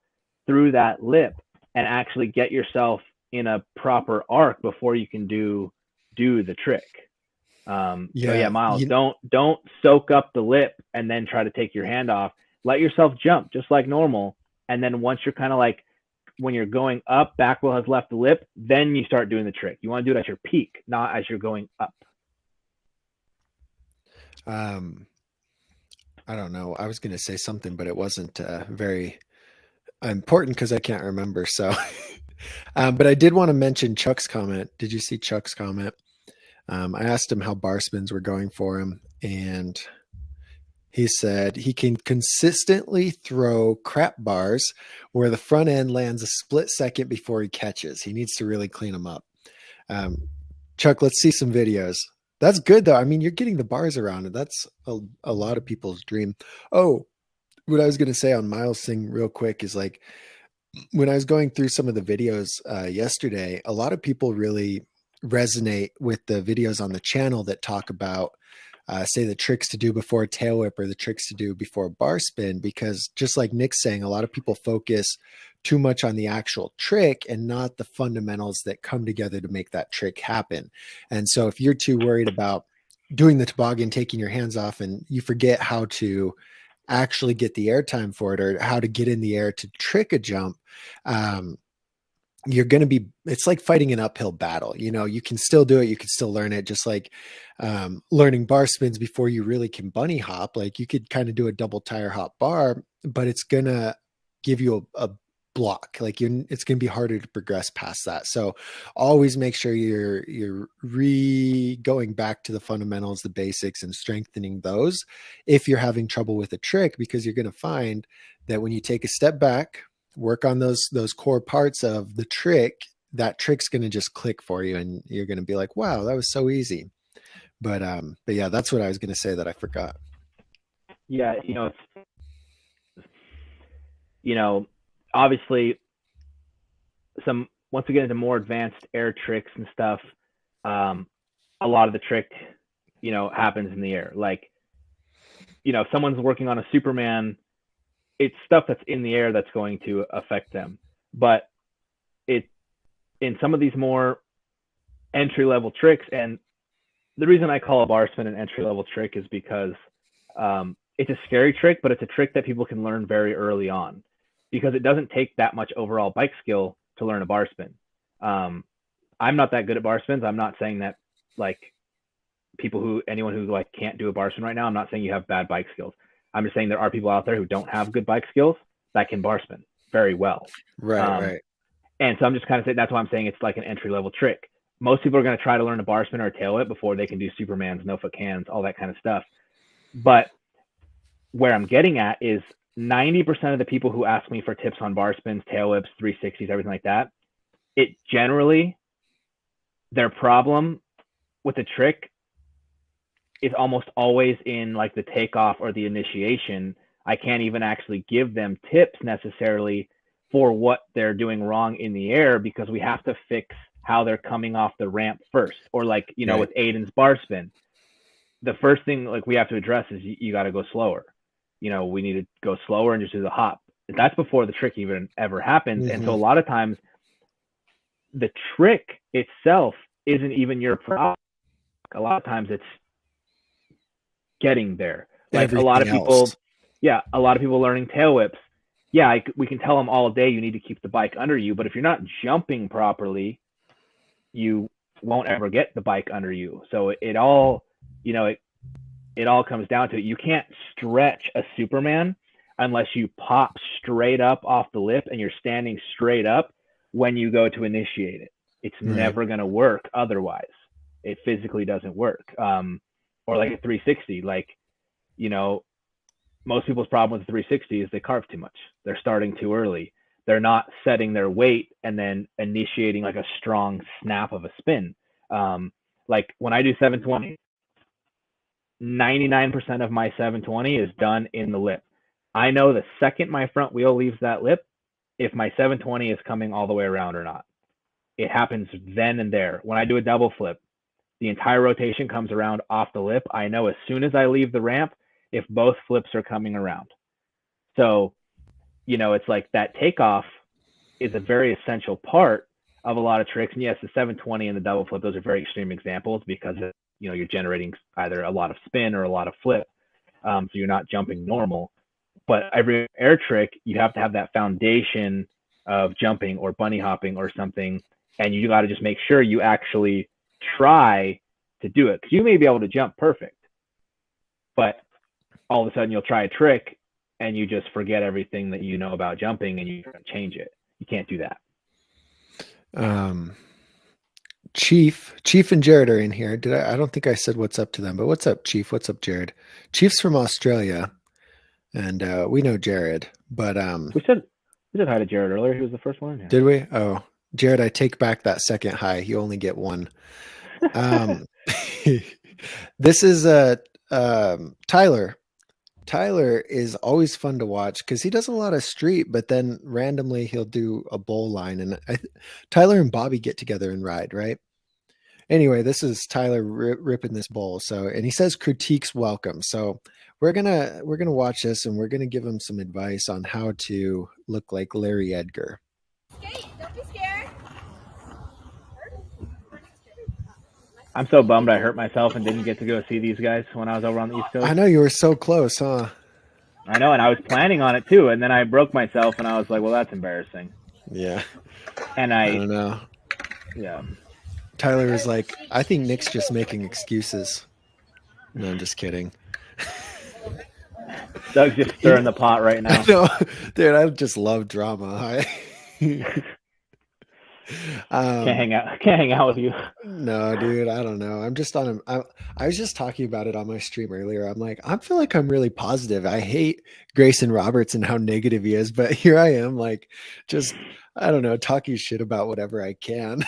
through that lip and actually get yourself in a proper arc before you can do the trick. So yeah, Yeah. Miles, don't soak up the lip and then try to take your hand off. Let yourself jump just like normal, and then once you're kind of like, when you're going up, back wheel has left the lip, then you start doing the trick. You want to do it at your peak, not as you're going up. um I don't know. I was going to say something, but it wasn't very important because I can't remember. So, but I did want to mention Chuck's comment. Did you see Chuck's comment? I asked him how bar spins were going for him, and he said he can consistently throw crap bars where the front end lands a split second before he catches. He needs to really clean them up. Um, Chuck, let's see some videos. That's good though. I mean, you're getting the bars around it. That's a lot of people's dream. Oh, what I was going to say on Miles' thing real quick is like when I was going through some of the videos yesterday, a lot of people really resonate with the videos on the channel that talk about say the tricks to do before a tail whip or the tricks to do before a bar spin, because just like Nick's saying, a lot of people focus too much on the actual trick and not the fundamentals that come together to make that trick happen. And so if you're too worried about doing the toboggan, taking your hands off, and you forget how to actually get the airtime for it or how to get in the air to trick a jump, um, you're going to be, it's like fighting an uphill battle. You can still do it. You can still learn it, just like learning bar spins before you really can bunny hop. Like you could kind of do a double tire hop bar, but it's going to give you a block. Like it's going to be harder to progress past that. So always make sure you're going back to the fundamentals, the basics, and strengthening those if you're having trouble with a trick, because you're going to find that when you take a step back, work on those core parts of the trick, that trick's going to just click for you and you're going to be like, wow, that was so easy. But yeah, that's what I was going to say that I forgot. Yeah, obviously, once we get into more advanced air tricks and stuff, a lot of the trick, happens in the air. Like, if someone's working on a Superman, it's stuff that's in the air that's going to affect them. But in some of these more entry level tricks, and the reason I call a bar spin an entry level trick is because it's a scary trick, but it's a trick that people can learn very early on, because it doesn't take that much overall bike skill to learn a bar spin. I'm not that good at bar spins. I'm not saying that like anyone who like can't do a bar spin right now, I'm not saying you have bad bike skills. I'm just saying there are people out there who don't have good bike skills that can bar spin very well. Right. And so I'm just kind of saying, that's why I'm saying it's like an entry level trick. Most people are going to try to learn a bar spin or a tail whip before they can do Supermans, no foot cans, all that kind of stuff. But where I'm getting at is 90% of the people who ask me for tips on bar spins, tail whips, 360s, everything like that, it generally, their problem with the trick is almost always in like the takeoff or the initiation. I can't even actually give them tips necessarily for what they're doing wrong in the air, because we have to fix how they're coming off the ramp first. Or like, Right. with Aiden's bar spin, the first thing like we have to address is you got to go slower. We need to go slower and just do the hop. That's before the trick even ever happens. Mm-hmm. And so a lot of times the trick itself isn't even your problem. A lot of times it's getting there. Like Everything a lot of people, else. a lot of people learning tail whips. Yeah, we can tell them all day you need to keep the bike under you, but if you're not jumping properly, you won't ever get the bike under you. So it all, it all comes down to it. You can't stretch a Superman unless you pop straight up off the lip and you're standing straight up when you go to initiate it. It's never going to work otherwise. It physically doesn't work. Or like a 360, like, most people's problem with the 360 is they carve too much. They're starting too early. They're not setting their weight and then initiating like a strong snap of a spin. Like when I do 720, 99% of my 720 is done in the lip. I know the second my front wheel leaves that lip, if my 720 is coming all the way around or not. It happens then and there. When I do a double flip, the entire rotation comes around off the lip. I know as soon as I leave the ramp, if both flips are coming around. So, it's like that takeoff is a very essential part of a lot of tricks. And yes, the 720 and the double flip, those are very extreme examples because, you're generating either a lot of spin or a lot of flip. So you're not jumping normal. But every air trick, you have to have that foundation of jumping or bunny hopping or something. And you got to just make sure you actually try to do it. Because you may be able to jump perfect, but all of a sudden you'll try a trick and you just forget everything that you know about jumping and you change it. You can't do that. Chief and Jared are in here. I don't think I said what's up to them, but what's up, Chief? What's up, Jared? Chief's from Australia, and we know Jared, but we said hi to Jared earlier. He was the first one. Yeah. Did we? Oh, Jared, I take back that second hi. You only get one. This is Tyler. Tyler is always fun to watch because he does a lot of street, but then randomly he'll do a bowl line. And Tyler and Bobby get together and ride, right? Anyway, this is Tyler ripping this bowl. So, and he says critiques welcome. So we're gonna watch this and we're gonna give him some advice on how to look like Larry Edgar. Skate, don't be scared. I'm so bummed I hurt myself and didn't get to go see these guys when I was over on the East Coast. I know, you were so close, huh? I know, and I was planning on it too, and then I broke myself, and I was like, well, that's embarrassing. Yeah. And I don't know. Yeah. Tyler was like, I think Nick's just making excuses. No, I'm just kidding. Doug's just stirring the pot right now. No, dude, I just love drama. Can't hang out with you. No, dude, I don't know. I'm just on I was just talking about it on my stream earlier. I'm like, I feel like I'm really positive. I hate Grayson Roberts and how negative he is, but here I am, like, just, I don't know, talking shit about whatever I can.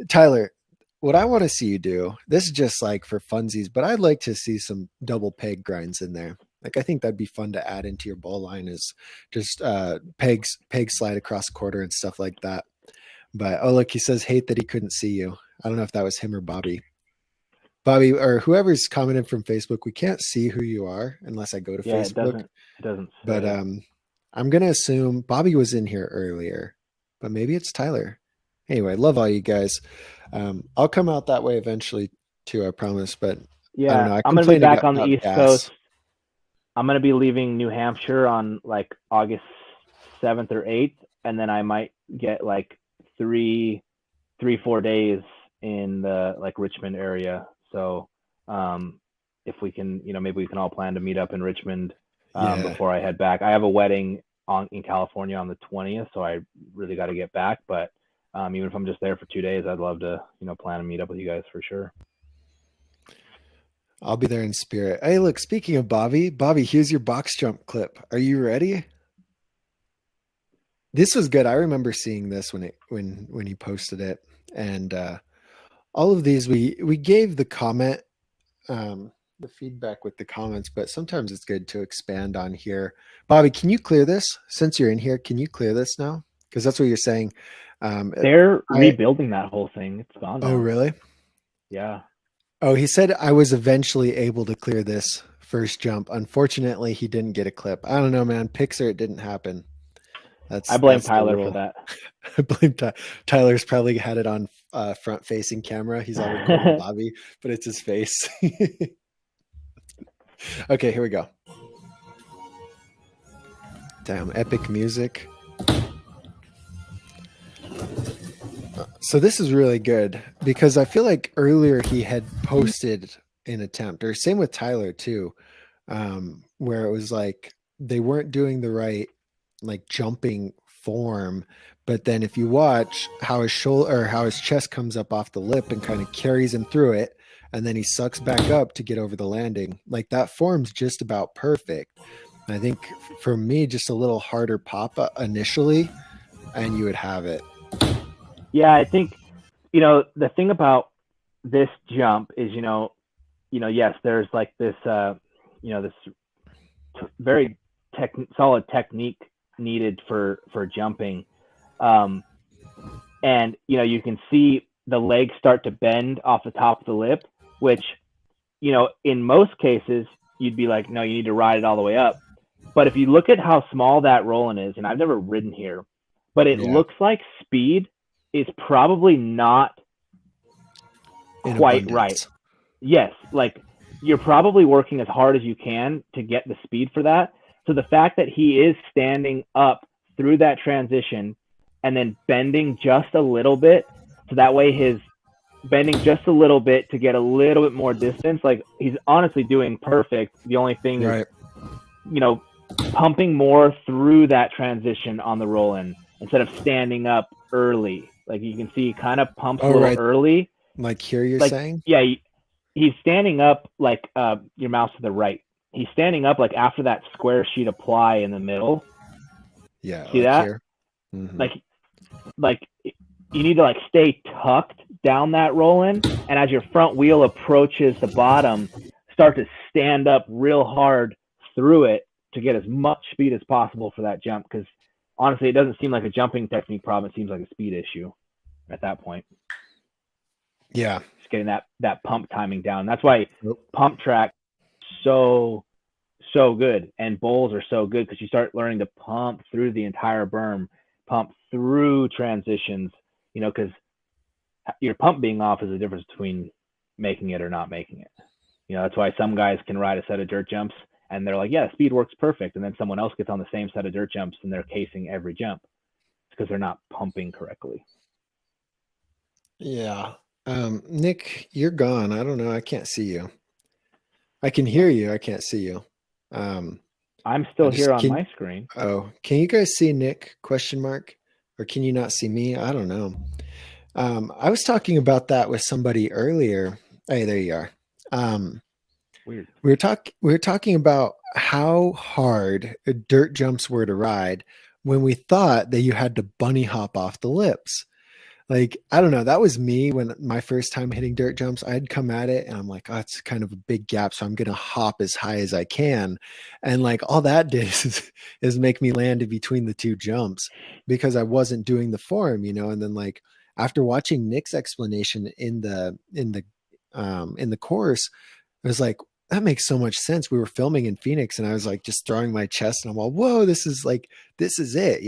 Tyler, what I want to see you do, this is just like for funsies, but I'd like to see some double peg grinds in there. Like, I think that'd be fun to add into your bowl line, is just peg slide across quarter and stuff like that. But oh, look, he says hate that he couldn't see you. I don't know if that was him or Bobby. Bobby, or whoever's commented from Facebook, we can't see who you are unless I go to Facebook. It doesn't. But I'm gonna assume Bobby was in here earlier, but maybe it's Tyler. Anyway, love all you guys. I'll come out that way eventually too, I promise. But yeah, I don't know. I'm gonna be back on the East Coast. I'm going to be leaving New Hampshire on like August 7th or 8th. And then I might get like 4 days in the like Richmond area. So if we can, maybe we can all plan to meet up in Richmond before I head back. I have a wedding in California on the 20th. So I really got to get back. But even if I'm just there for 2 days, I'd love to, plan to meet up with you guys for sure. I'll be there in spirit. Hey, look, speaking of Bobby, here's your box jump clip. Are you ready? This was good. I remember seeing this when he posted it. And all of these, we gave the comment, the feedback with the comments, but sometimes it's good to expand on here. Bobby, can you clear this? Since you're in here, can you clear this now? Because that's what you're saying. They're rebuilding that whole thing. It's gone now. Oh, really? Yeah. Oh, he said I was eventually able to clear this first jump. Unfortunately, he didn't get a clip. I don't know, man. Pixar, it didn't happen. I blame Tyler for that. I blame Tyler's probably had it on front-facing camera. He's all recording Bobby, but it's his face. Okay, here we go. Damn, epic music. So this is really good because I feel like earlier he had posted an attempt, or same with Tyler too, where it was like they weren't doing the right like jumping form. But then if you watch how his shoulder or how his chest comes up off the lip and kind of carries him through it, and then he sucks back up to get over the landing, like that form's just about perfect. I think for me, just a little harder pop initially, and you would have it. Yeah, I think the thing about this jump is yes, there's like this this very solid technique needed for jumping, and you can see the legs start to bend off the top of the lip, which in most cases you'd be like, no, you need to ride it all the way up. But if you look at how small that rolling is, and I've never ridden here, but it looks like speed is probably not quite right. Yes, like you're probably working as hard as you can to get the speed for that. So the fact that he is standing up through that transition and then bending just a little bit, so that way his bending just a little bit to get a little bit more distance, like he's honestly doing perfect. The only thing is, pumping more through that transition on the roll-in instead of standing up early. Like you can see he kind of pumps a little early. Like here you're saying? Yeah, he's standing up like your mouse to the right. He's standing up like after that square sheet of ply in the middle. Yeah. See that? Mm-hmm. Like you need to like stay tucked down that roll-in, and as your front wheel approaches the bottom, start to stand up real hard through it to get as much speed as possible for that jump. Because honestly, it doesn't seem like a jumping technique problem. It seems like a speed issue at that point. Yeah. Just getting that pump timing down. That's why pump track so good, and bowls are so good, because you start learning to pump through the entire berm, pump through transitions, because your pump being off is the difference between making it or not making it. That's why some guys can ride a set of dirt jumps and they're like, yeah, speed works perfect. And then someone else gets on the same set of dirt jumps and they're casing every jump. It's because they're not pumping correctly. Yeah. Nick, you're gone. I don't know. I can't see you. I can hear you. I can't see you. I'm still here on my screen. Oh, can you guys see Nick ? Or can you not see me? I don't know. I was talking about that with somebody earlier. Hey, there you are. Weird. We were talking about how hard dirt jumps were to ride when we thought that you had to bunny hop off the lips. Like, I don't know. That was me when my first time hitting dirt jumps. I'd come at it and I'm like, oh, it's kind of a big gap, so I'm going to hop as high as I can. And like all that did is make me land in between the two jumps because I wasn't doing the form, And then like after watching Nick's explanation in the course, it was like, that makes so much sense. We were filming in Phoenix and I was like just throwing my chest and I'm all, whoa, this is it,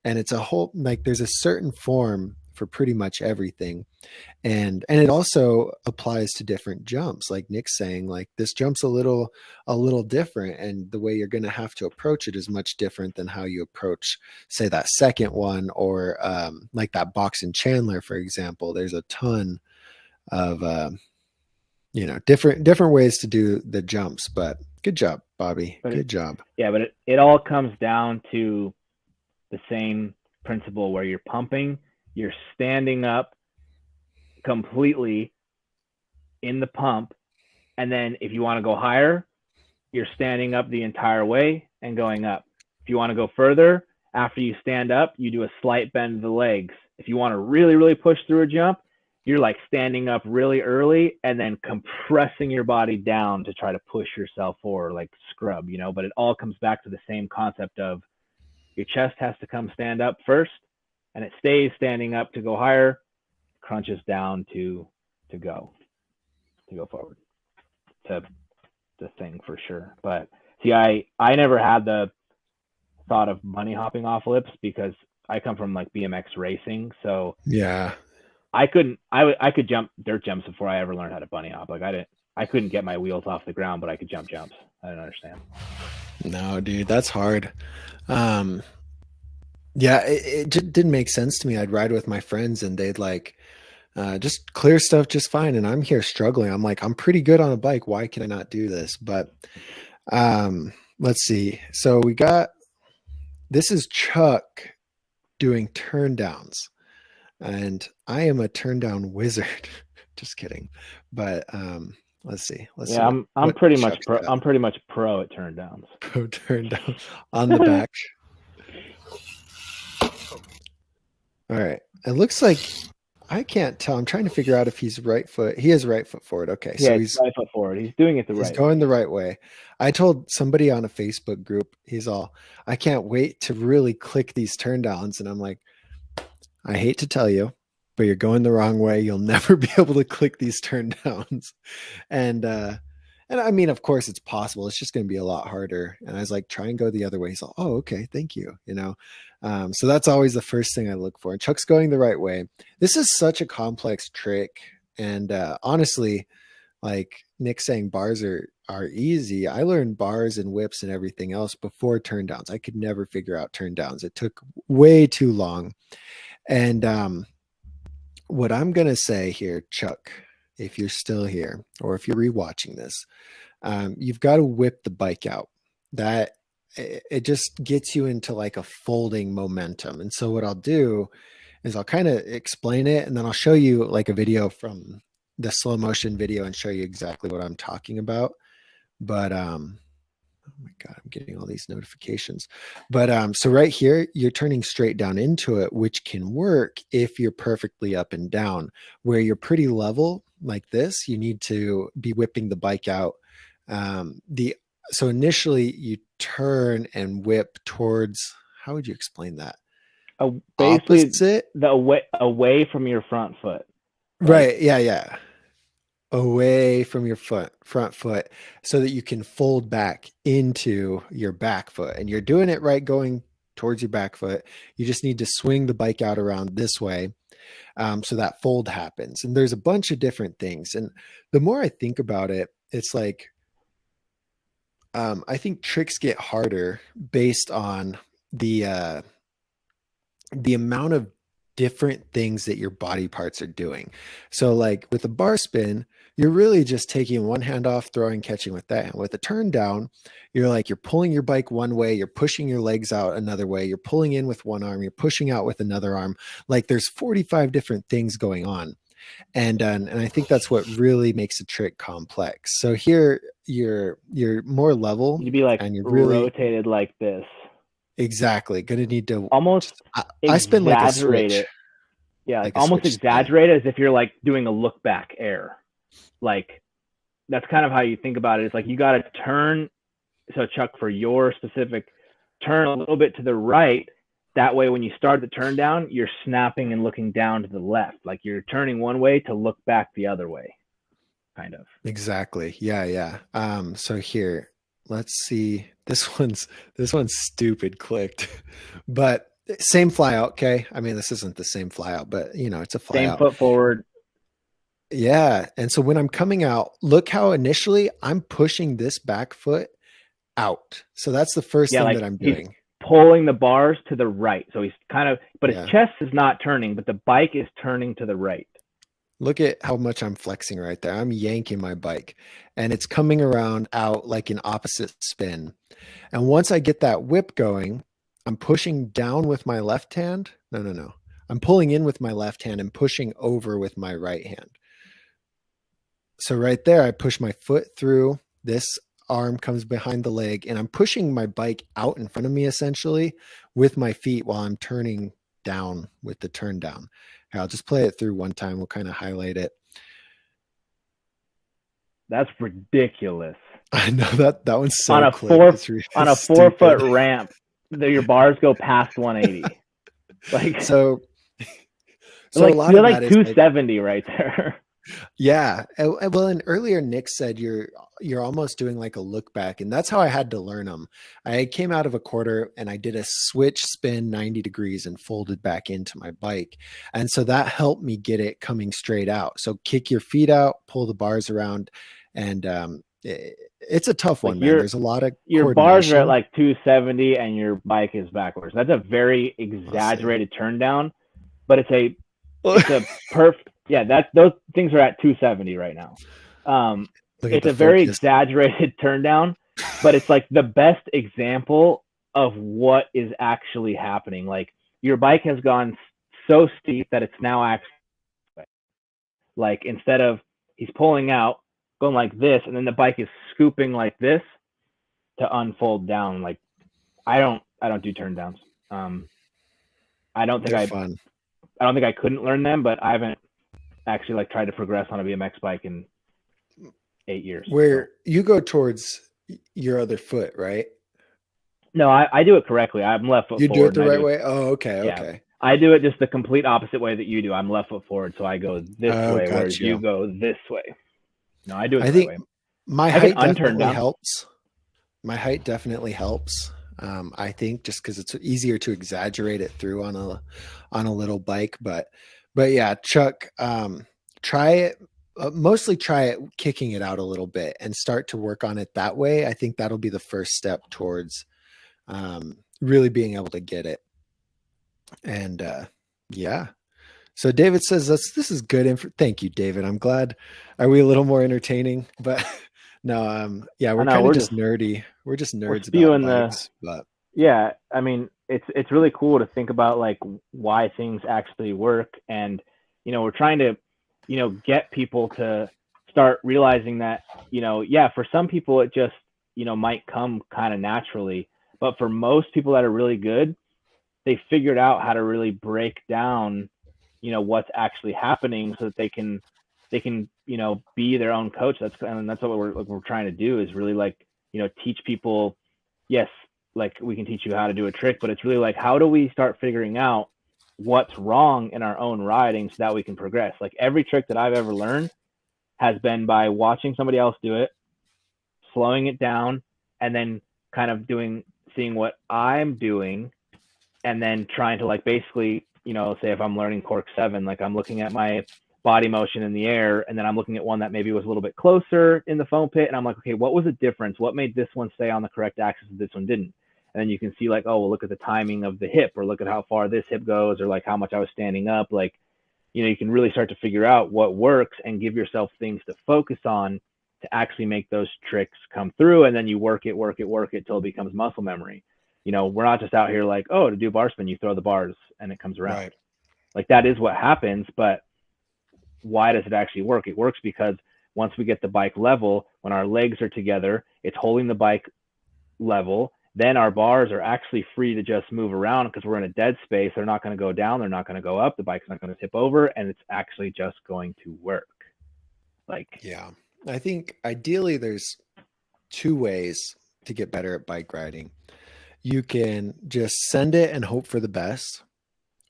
and it's a whole, like there's a certain form for pretty much everything. And it also applies to different jumps. Like Nick's saying, like this jump's a little different. And the way you're going to have to approach it is much different than how you approach, say, that second one, or like that box in Chandler, for example. There's a ton of, different ways to do the jumps, but good job, Bobby. Good job. Yeah. But it all comes down to the same principle where you're pumping, you're standing up completely in the pump. And then if you want to go higher, you're standing up the entire way and going up. If you want to go further, after you stand up, you do a slight bend of the legs. If you want to really, really push through a jump, you're like standing up really early and then compressing your body down to try to push yourself forward, like scrub, but it all comes back to the same concept of your chest has to come stand up first, and it stays standing up to go higher, crunches down to go forward. To the thing for sure. But see, I never had the thought of bunny hopping off lips because I come from like BMX racing, so yeah, I could jump dirt jumps before I ever learned how to bunny hop. Like I couldn't get my wheels off the ground, but I could jump jumps. I don't understand. No, dude, that's hard. Yeah, it just didn't make sense to me. I'd ride with my friends and they'd like just clear stuff just fine. And I'm here struggling. I'm like, I'm pretty good on a bike. Why can I not do this? But let's see. So we got, this is Chuck doing turn downs. And I am a turn down wizard. Just kidding. But let's see. Let's see Yeah, I'm what pretty much Chuck's pro. got. I'm pretty much pro at turn downs. Pro turn down on the back. All right. It looks like I can't tell. I'm trying to figure out if he's right foot. He is right foot forward. Okay. Yeah, So he's 5 foot forward. He's doing it the he's right going way. the right way. I told somebody on a Facebook group, he's all, I can't wait to really click these turn downs. And I'm like, I hate to tell you, but you're going the wrong way. You'll never be able to click these turn downs. And I mean, of course it's possible. It's just going to be a lot harder. And I was like, try and go the other way. He's like, oh, okay, thank you. You know? So that's always the first thing I look for. And Chuck's going the right way. This is such a complex trick. And honestly, like Nick saying bars are easy. I learned bars and whips and everything else before turn downs. I could never figure out turn downs. It took way too long. And what I'm going to say here, Chuck, if you're still here or if you're rewatching this, you've got to whip the bike out. That it just gets you into like a folding momentum. And so what I'll do is I'll kind of explain it and then I'll show you like a video from the slow motion video and show you exactly what I'm talking about. But oh my God, I'm getting all these notifications. But so right here, you're turning straight down into it, which can work if you're perfectly up and down. Where you're pretty level like this, you need to be whipping the bike out. So initially you turn and whip towards, how would you explain that? Basically, Opposite? the away from your front foot. Right. Yeah. Away from your front foot, so that you can fold back into your back foot. And you're doing it right going towards your back foot. You just need to swing the bike out around this way, so that fold happens. And there's a bunch of different things. And the more I think about it, it's like, I think tricks get harder based on the amount of different things that your body parts are doing. So like with a bar spin, you're really just taking one hand off, throwing, catching with that hand. With a turn down, you're pulling your bike one way, you're pushing your legs out another way, you're pulling in with one arm, you're pushing out with another arm. Like there's 45 different things going on. And I think that's what really makes a trick complex. So here you're more level You'd be like and you're really rotated like this. exactly gonna need to Almost I spin like a exaggerate switch. it. Yeah, Like a almost switch spin. exaggerate it as if you're like doing a look back air. Like that's kind of how you think about it. It's like you got to turn. So Chuck, for your specific, turn a little bit to the right. That way, when you start the turn down, you're snapping and looking down to the left. Like you're turning one way to look back the other way, kind of. Exactly. Yeah. So here, let's see. This one's stupid clicked, but same fly out. Okay. I mean, this isn't the same fly out, but you know, it's a fly Same out. foot forward. Yeah. And so when I'm coming out, look how initially I'm pushing this back foot out. So that's the first thing like that I'm doing. Pulling the bars to the right. So he's kind of, but Yeah. his chest is not turning, but the bike is turning to the right. Look at how much I'm flexing right there. I'm yanking my bike and it's coming around out like an opposite spin. And once I get that whip going, I'm pushing down with my left hand. No. I'm pulling in with my left hand and pushing over with my right hand. So right there, I push my foot through. This arm comes behind the leg and I'm pushing my bike out in front of me essentially with my feet while I'm turning down with the turn down. Here, I'll just play it through one time. We'll kind of highlight it. That's ridiculous. I know that one's so on a quick. On a 4 foot ramp, your bars go past 180. Like so like, a lot you're of like that 270 right there. Yeah. Well, and earlier Nick said you're almost doing like a look back, and that's how I had to learn them. I came out of a quarter and I did a switch spin 90 degrees and folded back into my bike. And so that helped me get it coming straight out. So kick your feet out, pull the bars around, and it's a tough Like one, man. There's a lot of your bars are at coordination. like 270 and your bike is backwards. That's a very Let's see. exaggerated turn down, but it's a perfect, yeah, those things are at 270 right now. Look at It's the a very focus. exaggerated turn down, but it's like the best example of what is actually happening. Like your bike has gone so steep that it's now actually like, instead of he's pulling out, going like this, and then the bike is scooping like this to unfold down. Like I don't do turn downs. I don't think They're fun. I don't think I couldn't learn them, but I haven't actually like tried to progress on a BMX bike in 8 years. Where you go towards your other foot, right? No, I do it correctly. I'm left foot You do forward. it the right way? Oh, okay, Yeah. okay. I do it just the complete opposite way that you do. I'm left foot forward, so I go this way, Got whereas you go this way. No, I do it the I right think way. my I can height unturn definitely down. helps. My height definitely helps. I think just because it's easier to exaggerate it through on a little bike, but yeah, Chuck, try it. Mostly try it kicking it out a little bit and start to work on it that way. I think that'll be the first step towards really being able to get it. And yeah. So David says this is good thank you, David. I'm glad. Are we a little more entertaining? But no, yeah, we're kind of just nerdy. We're just nerds about bikes. But yeah, I mean, it's really cool to think about like why things actually work, and we're trying to get people to start realizing that yeah, for some people it just might come kind of naturally, but for most people that are really good, they figured out how to really break down what's actually happening so that they can be their own coach. That's what we're trying to do, is really like teach people. Yes, like we can teach you how to do a trick, but it's really like, how do we start figuring out what's wrong in our own riding so that we can progress? Like every trick that I've ever learned has been by watching somebody else do it, slowing it down, and then kind of seeing what I'm doing, and then trying to like basically say if I'm learning cork 7, like I'm looking at my body motion in the air, and then I'm looking at one that maybe was a little bit closer in the foam pit, and I'm like, okay, what was the difference? What made this one stay on the correct axis and this one didn't? And then you can see like, oh, well, look at the timing of the hip, or look at how far this hip goes, or like how much I was standing up. Like, you can really start to figure out what works and give yourself things to focus on to actually make those tricks come through. And then you work it till it becomes muscle memory. We're not just out here like, oh, to do bar spin, you throw the bars and it comes around. Right. Like that is what happens, but why does it actually work? It works because once we get the bike level, when our legs are together, it's holding the bike level. Then our bars are actually free to just move around because we're in a dead space. They're not going to go down. They're not going to go up. The bike's not going to tip over, and it's actually just going to work. Like, yeah, I think ideally there's 2 ways to get better at bike riding. You can just send it and hope for the best,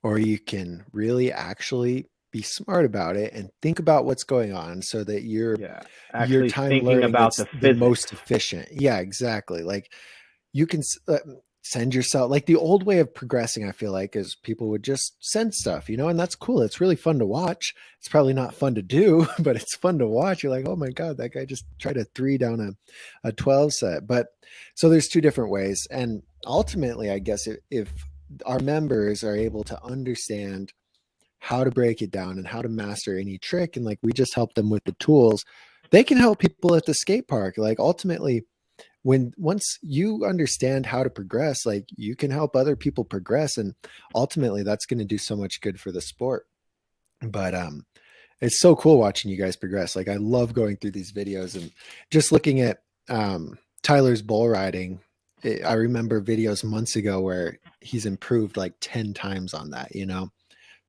or you can really actually be smart about it and think about what's going on so that your time learning about the most efficient. Yeah, exactly. Like you can send yourself, like the old way of progressing, I feel like, is people would just send stuff, and that's cool. It's really fun to watch. It's probably not fun to do, but it's fun to watch. You're like, oh my God, that guy just tried a 3 down a 12 set. But so there's 2 different ways. And ultimately, I guess if our members are able to understand how to break it down and how to master any trick, and like we just help them with the tools, they can help people at the skate park. Like ultimately, once you understand how to progress, like you can help other people progress, and ultimately that's going to do so much good for the sport. But it's so cool watching you guys progress. Like I love going through these videos and just looking at Tyler's bull riding. I remember videos months ago where he's improved like 10 times on that,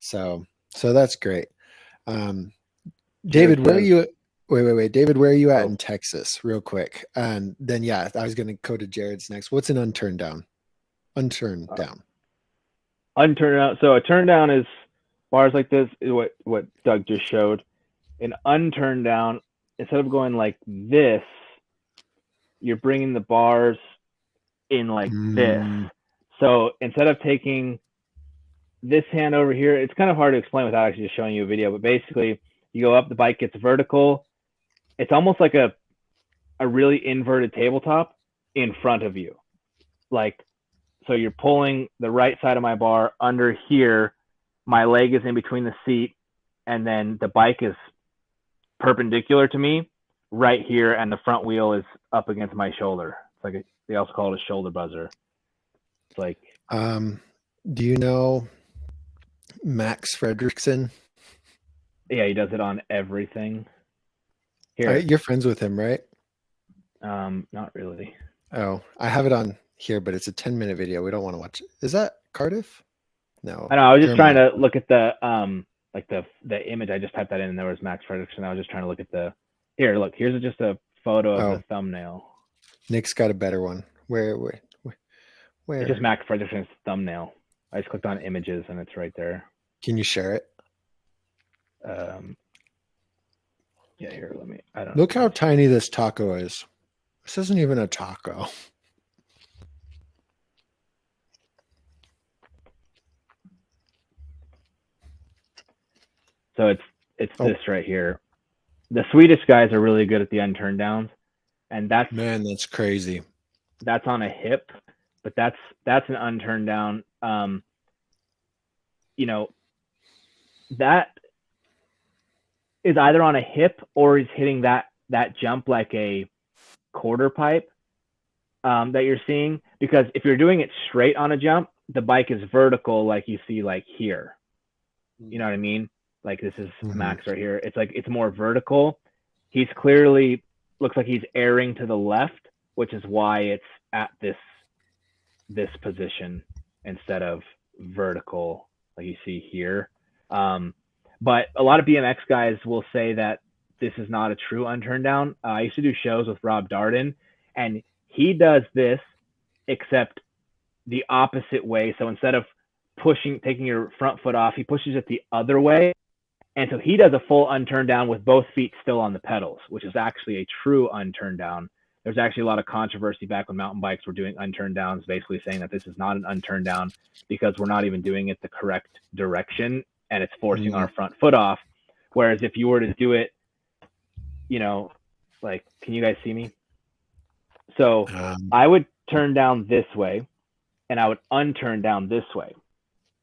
so that's great. David, where are you? Wait. David, where are you at in Texas? Real quick. And then, yeah, I was going to go to Jared's next. What's an unturned down? Unturned down. Unturned down. So a turn down is bars like this, is what Doug just showed. An unturned down, instead of going like this, you're bringing the bars in like this. So instead of taking this hand over here, it's kind of hard to explain without actually just showing you a video, but basically you go up, the bike gets vertical. It's almost like a really inverted tabletop in front of you. Like, so you're pulling the right side of my bar under here. My leg is in between the seat, and then the bike is perpendicular to me right here, and the front wheel is up against my shoulder. It's like they also call it a shoulder buzzer. It's like, do you know Max Fredrickson? yeah, he does it on everything. Here, You're friends with him, right? not really. Oh, I have it on here, but it's a 10-minute video. We don't want to watch it. Is that Cardiff? No. I know. I was just trying to look at the like the image. I just typed that in, and there was Max Fredrickson. I was just trying to look at the. Here, look. Here's just a photo of the thumbnail. Nick's got a better one. Where? It's just Max Fredrickson's thumbnail. I just clicked on images, and it's right there. Can you share it? Yeah, here. Let me. I don't. Look how tiny this taco is. This isn't even a taco. So it's this right here. The Swedish guys are really good at the unturned downs, and that's crazy. That's on a hip, but that's an unturned down. You know, that is either on a hip or he's hitting that jump like a quarter pipe that you're seeing. Because if you're doing it straight on a jump, the bike is vertical, like you see like here. You know what I mean? Like this is Max right here. It's like it's more vertical. He's clearly looks like he's airing to the left, which is why it's at this position instead of vertical like you see here. But a lot of BMX guys will say that this is not a true unturned down. I used to do shows with Rob Darden, and he does this except the opposite way. So instead of taking your front foot off, he pushes it the other way. And so he does a full unturned down with both feet still on the pedals, which is actually a true unturned down. There's actually a lot of controversy back when mountain bikes were doing unturned downs, basically saying that this is not an unturned down because we're not even doing it the correct direction and it's forcing our front foot off. Whereas if you were to do it, you know, like, can you guys see me? So I would turn down this way and I would unturn down this way.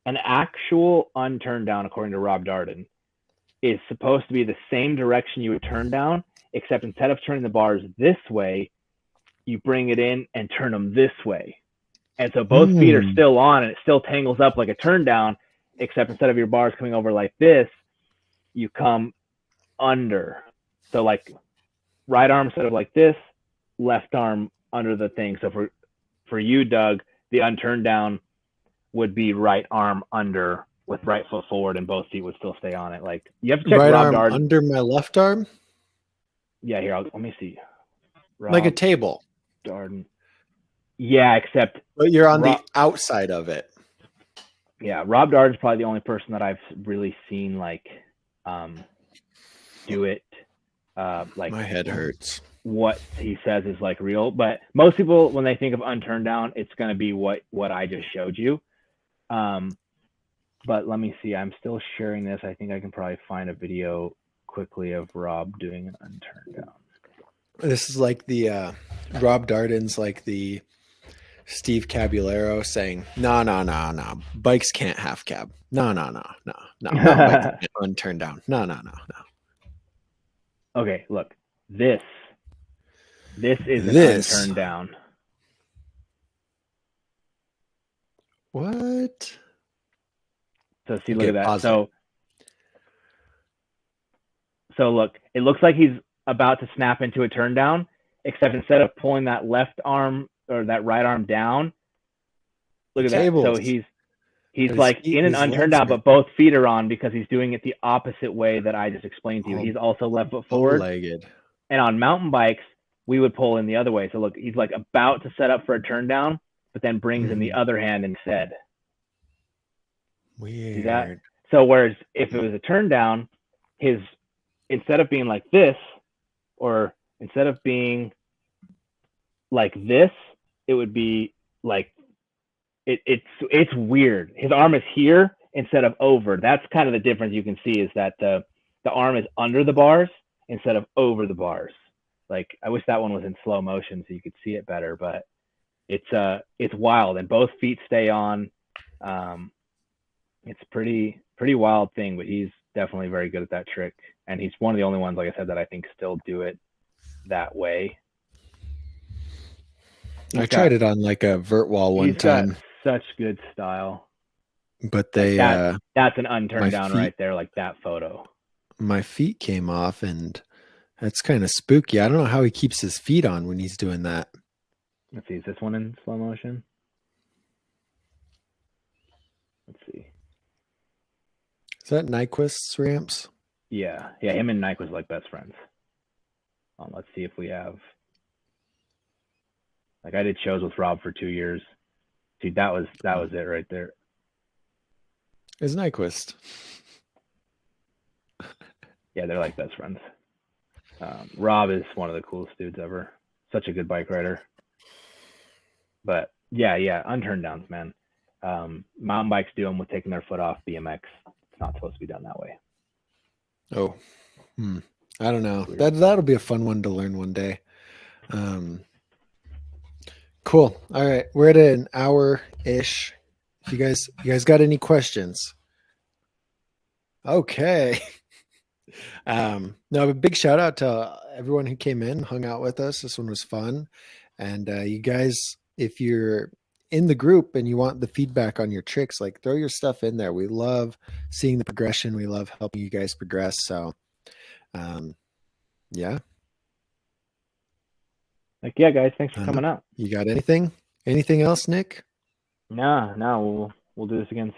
An actual unturned down, according to Rob Darden, is supposed to be the same direction you would turn down, except instead of turning the bars this way, you bring it in and turn them this way. And so both feet are still on and it still tangles up like a turn down, except instead of your bars coming over like this, you come under. So like right arm instead of like this, left arm under the thing. So for you, Doug, the unturned down would be right arm under with right foot forward and both feet would still stay on it. Like you have to check right Rob arm Darden. Under my left arm? Yeah, here, let me see. Rob like a table. Darden. Yeah, except but you're on the outside of it. Yeah, Rob Darden's probably the only person that I've really seen like do it like my head hurts. What he says is like real, but most people when they think of unturned down, it's going to be what I just showed you. But let me see. I'm still sharing this. I think I can probably find a video quickly of Rob doing an unturned down. This is like the Rob Darden's like the Steve Caballero saying, no, bikes can't half cab. No, bikes can't unturned down. No. Okay, look, this is an unturned down. What? So see, look at that. So look, it looks like he's about to snap into a turn down, except instead of pulling that left arm or that right arm down, look at that. So he's like in an unturned down, but both feet are on because he's doing it the opposite way that I just explained to you. He's also left foot forward. Legged. And on mountain bikes, we would pull in the other way. So look, he's like about to set up for a turn down, but then brings in the other hand instead. Weird. See that? So whereas if it was a turn down, his instead of being like this, or instead of being like this, it would be like it's weird. His arm is here instead of over. That's kind of the difference you can see is that the arm is under the bars instead of over the bars. Like I wish that one was in slow motion so you could see it better, but it's wild, and both feet stay on. It's pretty wild thing, but he's definitely very good at that trick, and he's one of the only ones, like I said, that I think still do it that way. I tried it on like a vert wall one time. Got such good style. But they like that's an unturned down feet, right there, like that photo. My feet came off, and that's kind of spooky. I don't know how he keeps his feet on when he's doing that. Let's see, is this one in slow motion? Let's see. Is that Nyquist's ramps? Yeah, him and Nyquist like best friends. Let's see if we have. Like I did shows with Rob for 2 years. Dude, that was it right there. Is Nyquist? Yeah, they're like best friends. Rob is one of the coolest dudes ever. Such a good bike rider. But yeah, unturned downs, man. Mountain bikes do them with taking their foot off. BMX, it's not supposed to be done that way. Oh, I don't know. That'll be a fun one to learn one day. Cool. All right, we're at an hour-ish. You guys got any questions? Okay. No, a big shout out to everyone who came in, hung out with us. This one was fun. And you guys, if you're in the group and you want the feedback on your tricks, like throw your stuff in there. We love seeing the progression. We love helping you guys progress. So, yeah. Like, yeah, guys, thanks for coming out. You got anything else, Nick? No, we'll do this again soon.